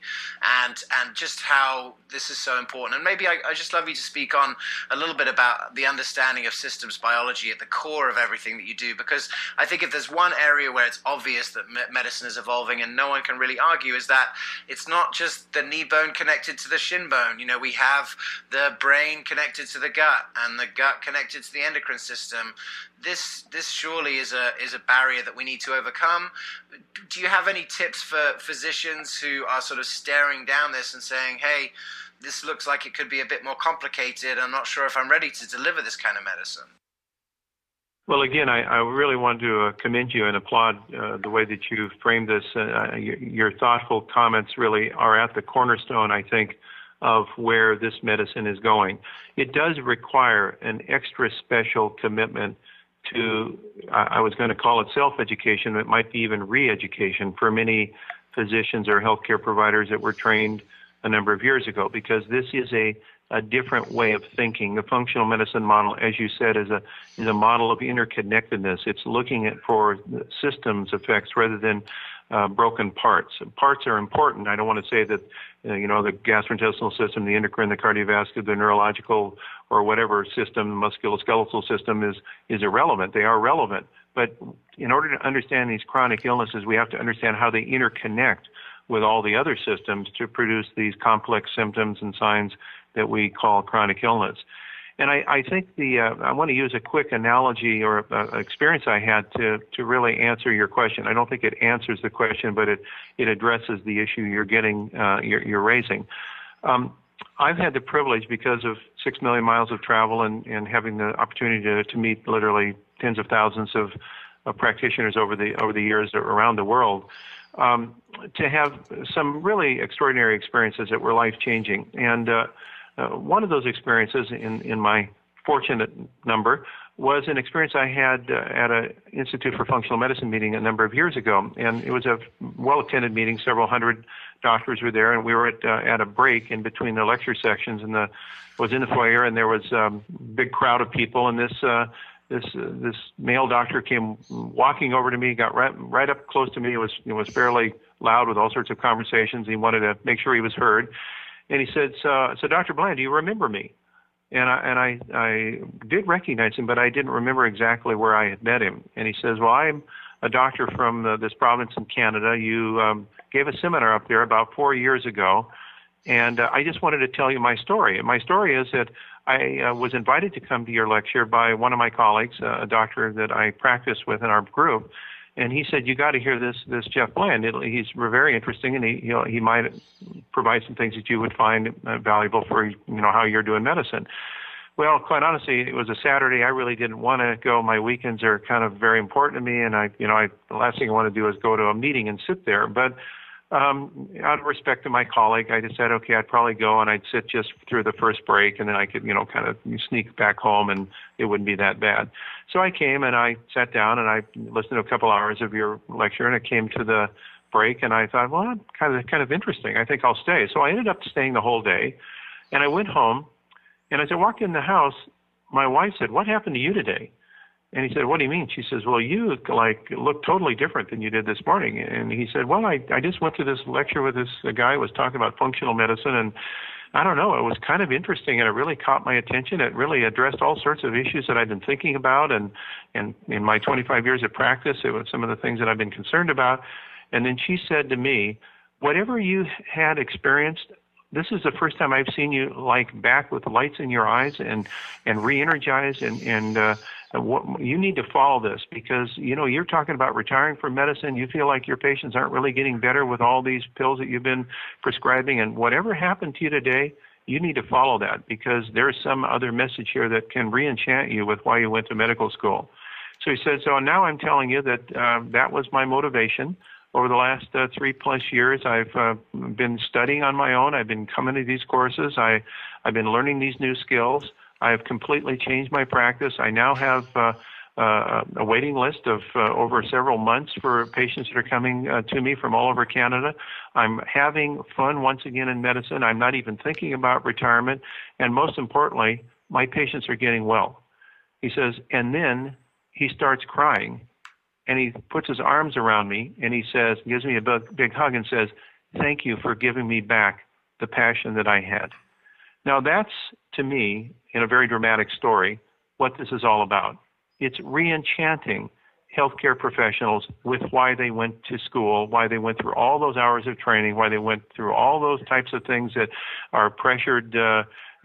and just how this is so important. And maybe I just love you to speak on a little bit about the understanding of systems biology at the core of everything that you do, because I think if there's one area where it's obvious that medicine is evolving and no one can really argue, is that it's not just the knee bone connected to the shin bone. We have the brain connected to the gut and the gut connected to the endocrine system. This surely is a barrier that we need to overcome. Do you have any tips for physicians who are sort of staring down this and saying, hey, this looks like it could be a bit more complicated. I'm not sure if I'm ready to deliver this kind of medicine? Well, again, I really want to commend you and applaud the way that you framed this. Your thoughtful comments really are at the cornerstone, I think, of where this medicine is going. It does require an extra special commitment to, I was going to call it self-education, it might be even re-education for many physicians or healthcare providers that were trained a number of years ago, because this is a different way of thinking. The functional medicine model, as you said, is a model of interconnectedness. It's looking at for systems effects rather than broken parts. Parts are important. I don't want to say that the gastrointestinal system, the endocrine, the cardiovascular, the neurological, or whatever system, musculoskeletal system is irrelevant. They are relevant. But in order to understand these chronic illnesses, we have to understand how they interconnect with all the other systems to produce these complex symptoms and signs that we call chronic illness. And I think I want to use a quick analogy or experience I had to really answer your question. I don't think it answers the question, but it addresses the issue you're raising. I've had the privilege, because of 6 million miles of travel and having the opportunity to meet literally tens of thousands of practitioners over the years around the world, to have some really extraordinary experiences that were life-changing. And one of those experiences, in my fortunate number, was an experience I had at an Institute for Functional Medicine meeting a number of years ago. And it was a well-attended meeting. Several hundred doctors were there, and we were at a break in between the lecture sections, and was in the foyer, and there was a big crowd of people, and this male doctor came walking over to me, got right up close to me. It was fairly loud with all sorts of conversations. He wanted to make sure he was heard. And he said, so Dr. Bland, do you remember me? And I did recognize him, but I didn't remember exactly where I had met him. And he says, well, I'm a doctor from this province in Canada. You gave a seminar up there about 4 years ago, and I just wanted to tell you my story. And my story is that I was invited to come to your lecture by one of my colleagues, a doctor that I practice with in our group. And he said, you got to hear this Jeff Bland. He's very interesting, and he might provide some things that you would find valuable for how you're doing medicine. Well, quite honestly, it was a Saturday. I really didn't want to go. My weekends are kind of very important to me, and the last thing I want to do is go to a meeting and sit there. But out of respect to my colleague, I decided, okay, I'd probably go and I'd sit just through the first break, and then I could, kind of sneak back home, and it wouldn't be that bad. So I came and I sat down and I listened to a couple hours of your lecture, and it came to the break, and I thought, well, that's kind of interesting. I think I'll stay. So I ended up staying the whole day, and I went home, and as I walked in the house, my wife said, what happened to you today? And he said, what do you mean? She says, well, you look totally different than you did this morning. And he said, well, I just went to this lecture with this guy who was talking about functional medicine, and I don't know, it was kind of interesting, and it really caught my attention. It really addressed all sorts of issues that I've been thinking about, and in my 25 years of practice, it was some of the things that I've been concerned about. And then she said to me, whatever you had experienced, this is the first time I've seen you back with lights in your eyes and re-energized, and you need to follow this, because you're talking about retiring from medicine. You feel like your patients aren't really getting better with all these pills that you've been prescribing, and whatever happened to you today, you need to follow that, because there's some other message here that can re-enchant you with why you went to medical school. So he said, so now I'm telling you that that was my motivation. Over the last 3+ years, I've been studying on my own. I've been coming to these courses. I've been learning these new skills. I have completely changed my practice. I now have a waiting list of over several months for patients that are coming to me from all over Canada. I'm having fun once again in medicine. I'm not even thinking about retirement. And most importantly, my patients are getting well. He says, and then he starts crying. And he puts his arms around me, and he says, gives me a big hug and says, thank you for giving me back the passion that I had. Now that's, to me, in a very dramatic story, what this is all about. It's re-enchanting healthcare professionals with why they went to school, why they went through all those hours of training, why they went through all those types of things that are pressured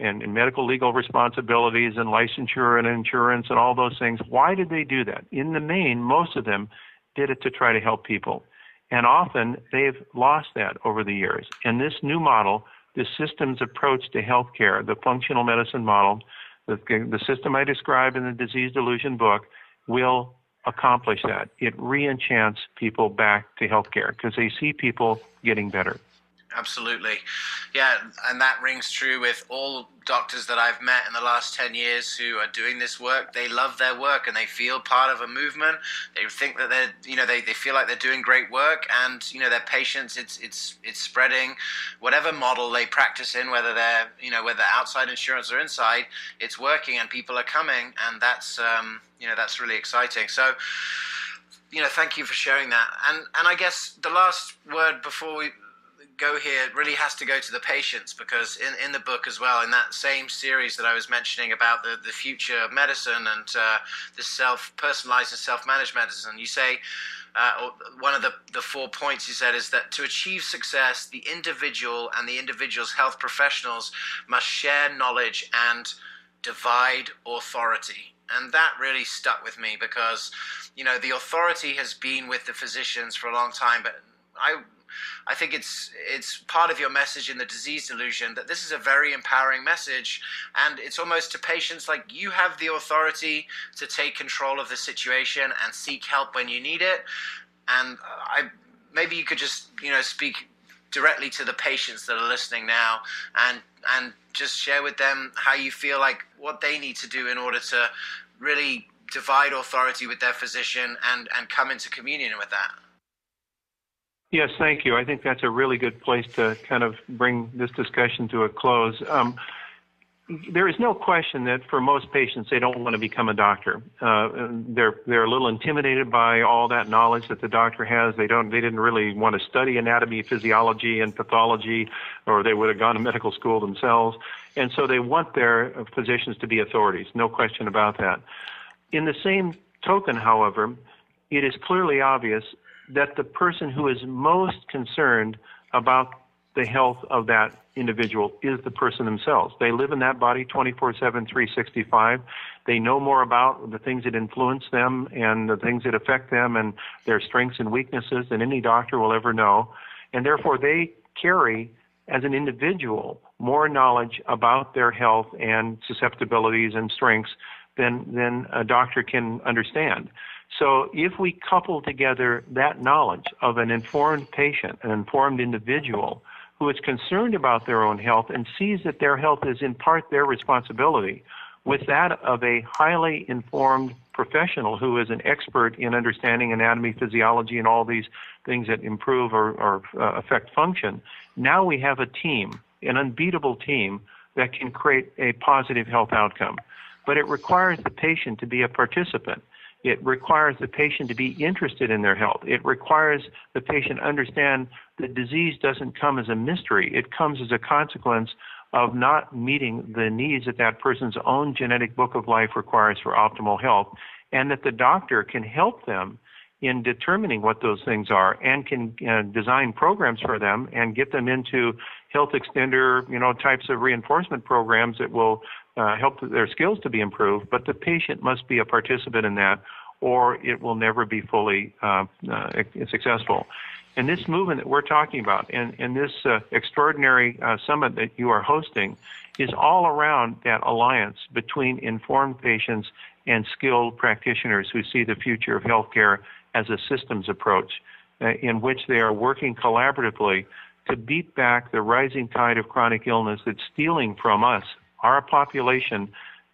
and medical legal responsibilities and licensure and insurance and all those things. Why did they do that? In the main, most of them did it to try to help people. And often they've lost that over the years. And this new model, the systems approach to healthcare, the functional medicine model, the system I describe in the Disease Delusion book, will accomplish that. It re-enchants people back to healthcare because they see people getting better. Absolutely. Yeah, and that rings true with all doctors that I've met in the last 10 years who are doing this work. They love their work and they feel part of a movement. They think that they feel like they're doing great work, and, their patients, it's spreading whatever model they practice in, whether whether outside insurance or inside, it's working and people are coming, and that's really exciting. So, thank you for sharing that. And I guess the last word before we go here really has to go to the patients, because in the book as well, in that same series that I was mentioning about the future of medicine and the self-personalized and self-managed medicine, you say one of the 4 points you said is that to achieve success, the individual and the individual's health professionals must share knowledge and divide authority. And that really stuck with me because, the authority has been with the physicians for a long time, but I think it's part of your message in The Disease Delusion that this is a very empowering message, and it's almost to patients like you have the authority to take control of the situation and seek help when you need it. And maybe you could just speak directly to the patients that are listening now and just share with them how you feel like what they need to do in order to really divide authority with their physician and come into communion with that. Yes, thank you. I think that's a really good place to kind of bring this discussion to a close. There is no question that for most patients, they don't want to become a doctor. They're a little intimidated by all that knowledge that the doctor has. They didn't really want to study anatomy, physiology, and pathology, or they would have gone to medical school themselves. And so they want their physicians to be authorities. No question about that. In the same token, however, it is clearly obvious that the person who is most concerned about the health of that individual is the person themselves. They live in that body 24/7, 365. They know more about the things that influence them and the things that affect them and their strengths and weaknesses than any doctor will ever know. And therefore, they carry, as an individual, more knowledge about their health and susceptibilities and strengths than a doctor can understand. So if we couple together that knowledge of an informed patient, an informed individual who is concerned about their own health and sees that their health is in part their responsibility, with that of a highly informed professional who is an expert in understanding anatomy, physiology, and all these things that improve or affect function, now we have a team, an unbeatable team that can create a positive health outcome. But it requires the patient to be a participant. It requires the patient to be interested in their health. It requires the patient to understand that disease doesn't come as a mystery. It comes as a consequence of not meeting the needs that that person's own genetic book of life requires for optimal health, and that the doctor can help them in determining what those things are and can design programs for them and get them into health extender, types of reinforcement programs that will help their skills to be improved. But the patient must be a participant in that, or it will never be fully successful. And this movement that we're talking about and this extraordinary summit that you are hosting is all around that alliance between informed patients and skilled practitioners who see the future of healthcare as a systems approach in which they are working collaboratively to beat back the rising tide of chronic illness that's stealing from us, our population,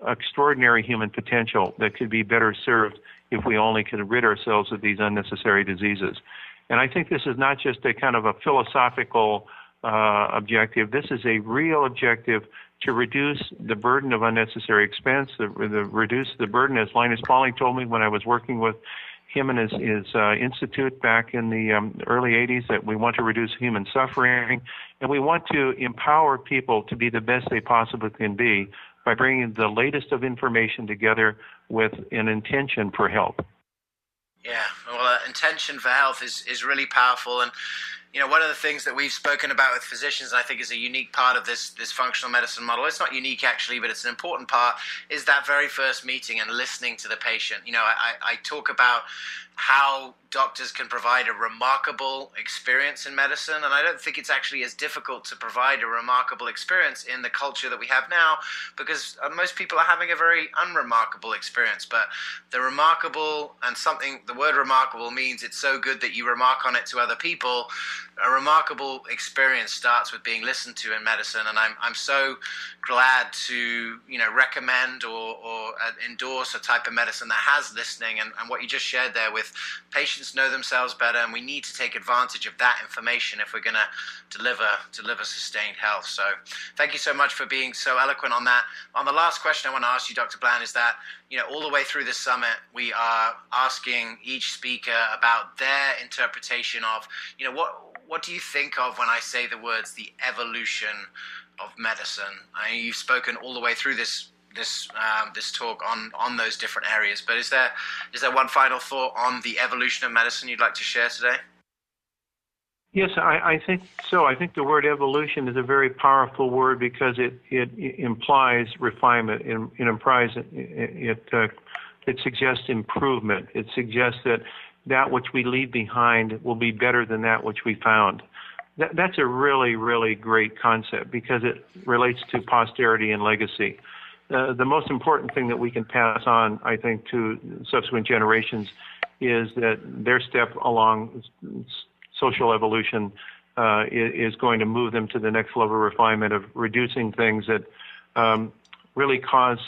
extraordinary human potential that could be better served if we only could rid ourselves of these unnecessary diseases. And I think this is not just a kind of a philosophical objective. This is a real objective to reduce the burden of unnecessary expense, reduce the burden, as Linus Pauling told me when I was working with him and his institute back in the early 80s, that we want to reduce human suffering, and we want to empower people to be the best they possibly can be by bringing the latest of information together with an intention for health. Yeah, well, intention for health is really powerful. And one of the things that we've spoken about with physicians, and I think is a unique part of this functional medicine model, it's not unique actually, but it's an important part, is that very first meeting and listening to the patient. I talk about how doctors can provide a remarkable experience in medicine. And I don't think it's actually as difficult to provide a remarkable experience in the culture that we have now, because most people are having a very unremarkable experience. But the remarkable, and something, the word remarkable means it's so good that you remark on it to other people. A remarkable experience starts with being listened to in medicine, and I'm so glad to recommend or endorse a type of medicine that has listening, and what you just shared there with patients know themselves better, and we need to take advantage of that information if we're going to deliver sustained health. So thank you so much for being so eloquent on that. On the last question I want to ask you, Dr. Bland, is that all the way through this summit we are asking each speaker about their interpretation of what do you think of when I say the words the evolution of medicine? You've spoken all the way through this talk on those different areas, but is there one final thought on the evolution of medicine you'd like to share today? Yes, I think so. I think the word evolution is a very powerful word because it implies refinement. It suggests improvement. It suggests that which we leave behind will be better than that which we found. That's a really, really great concept because it relates to posterity and legacy. The most important thing that we can pass on, I think, to subsequent generations is that their step along social evolution is going to move them to the next level of refinement of reducing things that really cause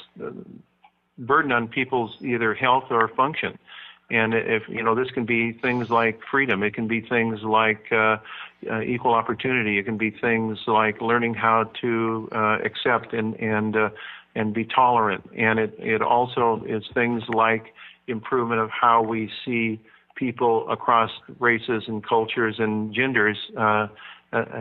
burden on people's either health or function. And if this can be things like freedom, it can be things like equal opportunity, it can be things like learning how to accept and be tolerant, and it also is things like improvement of how we see people across races and cultures and genders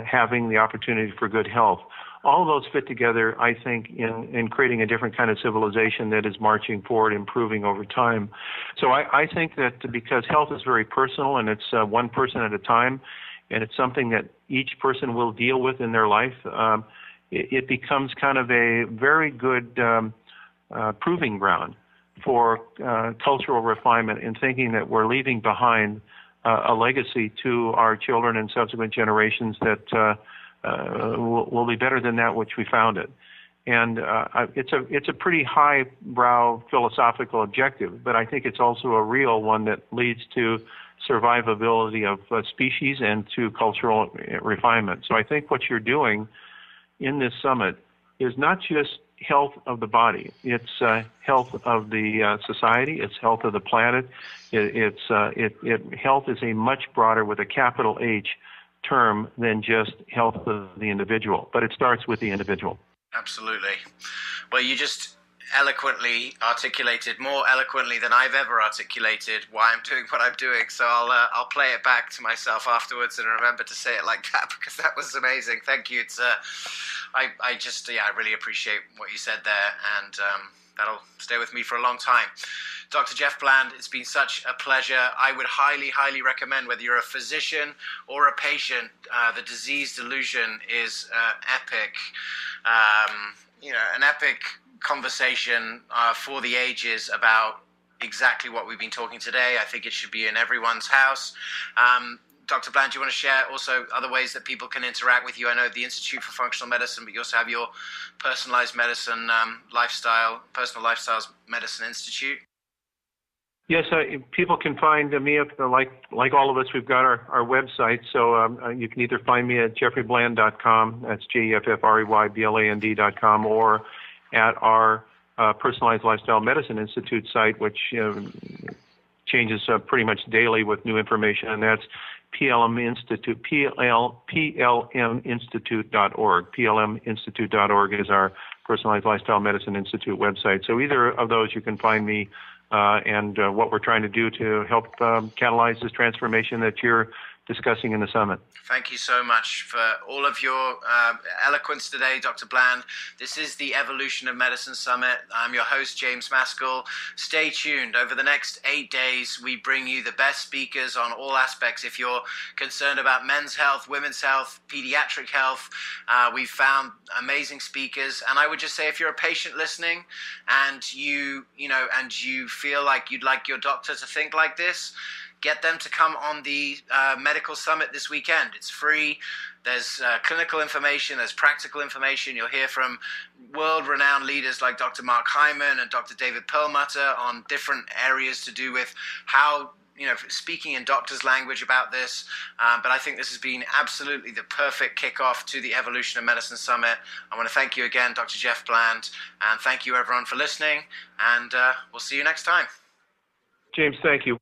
having the opportunity for good health. All of those fit together, I think, in creating a different kind of civilization that is marching forward, improving over time. So I think that because health is very personal and it's one person at a time, and it's something that each person will deal with in their life, it becomes kind of a very good proving ground for cultural refinement in thinking that we're leaving behind a legacy to our children and subsequent generations that will be better than that which we found it. And it's a pretty highbrow philosophical objective, but I think it's also a real one that leads to survivability of species and to cultural refinement. So I think what you're doing in this summit is not just health of the body, it's health of the society, it's health of the planet. Health is a much broader, with a capital H, term than just health of the individual, but it starts with the individual. Absolutely. Well, you just eloquently articulated, more eloquently than I've ever articulated, why I'm doing what I'm doing. So I'll play it back to myself afterwards and remember to say it like that, because that was amazing. Thank you. It's I really appreciate what you said there, and that'll stay with me for a long time. Dr. Jeff Bland, it's been such a pleasure. I would highly, highly recommend, whether you're a physician or a patient, The Disease Delusion is epic. An epic conversation for the ages about exactly what we've been talking today. I think it should be in everyone's house. Dr. Bland, do you want to share also other ways that people can interact with you? I know the Institute for Functional Medicine, but you also have your Personalized Medicine Personal Lifestyles Medicine Institute. Yes, people can find me, like all of us, we've got our website, so you can either find me at jeffreybland.com, that's JEFFREYBLAND.com, or at our Personalized Lifestyle Medicine Institute site, which changes pretty much daily with new information, and that's PLM Institute, PLMinstitute.org. PLMinstitute.org is our Personalized Lifestyle Medicine Institute website. So either of those, you can find me and what we're trying to do to help catalyze this transformation that you're discussing in the summit. Thank you so much for all of your eloquence today, Dr. Bland. This is the Evolution of Medicine Summit. I'm your host, James Maskell. Stay tuned. Over the next 8 days, we bring you the best speakers on all aspects. If you're concerned about men's health, women's health, pediatric health, we've found amazing speakers. And I would just say, if you're a patient listening and you feel like you'd like your doctor to think like this, get them to come on the medical summit this weekend. It's free. There's clinical information. There's practical information. You'll hear from world-renowned leaders like Dr. Mark Hyman and Dr. David Perlmutter on different areas to do with how, speaking in doctor's language about this. But I think this has been absolutely the perfect kickoff to the Evolution of Medicine Summit. I want to thank you again, Dr. Jeff Bland, and thank you everyone for listening. And we'll see you next time. James, thank you.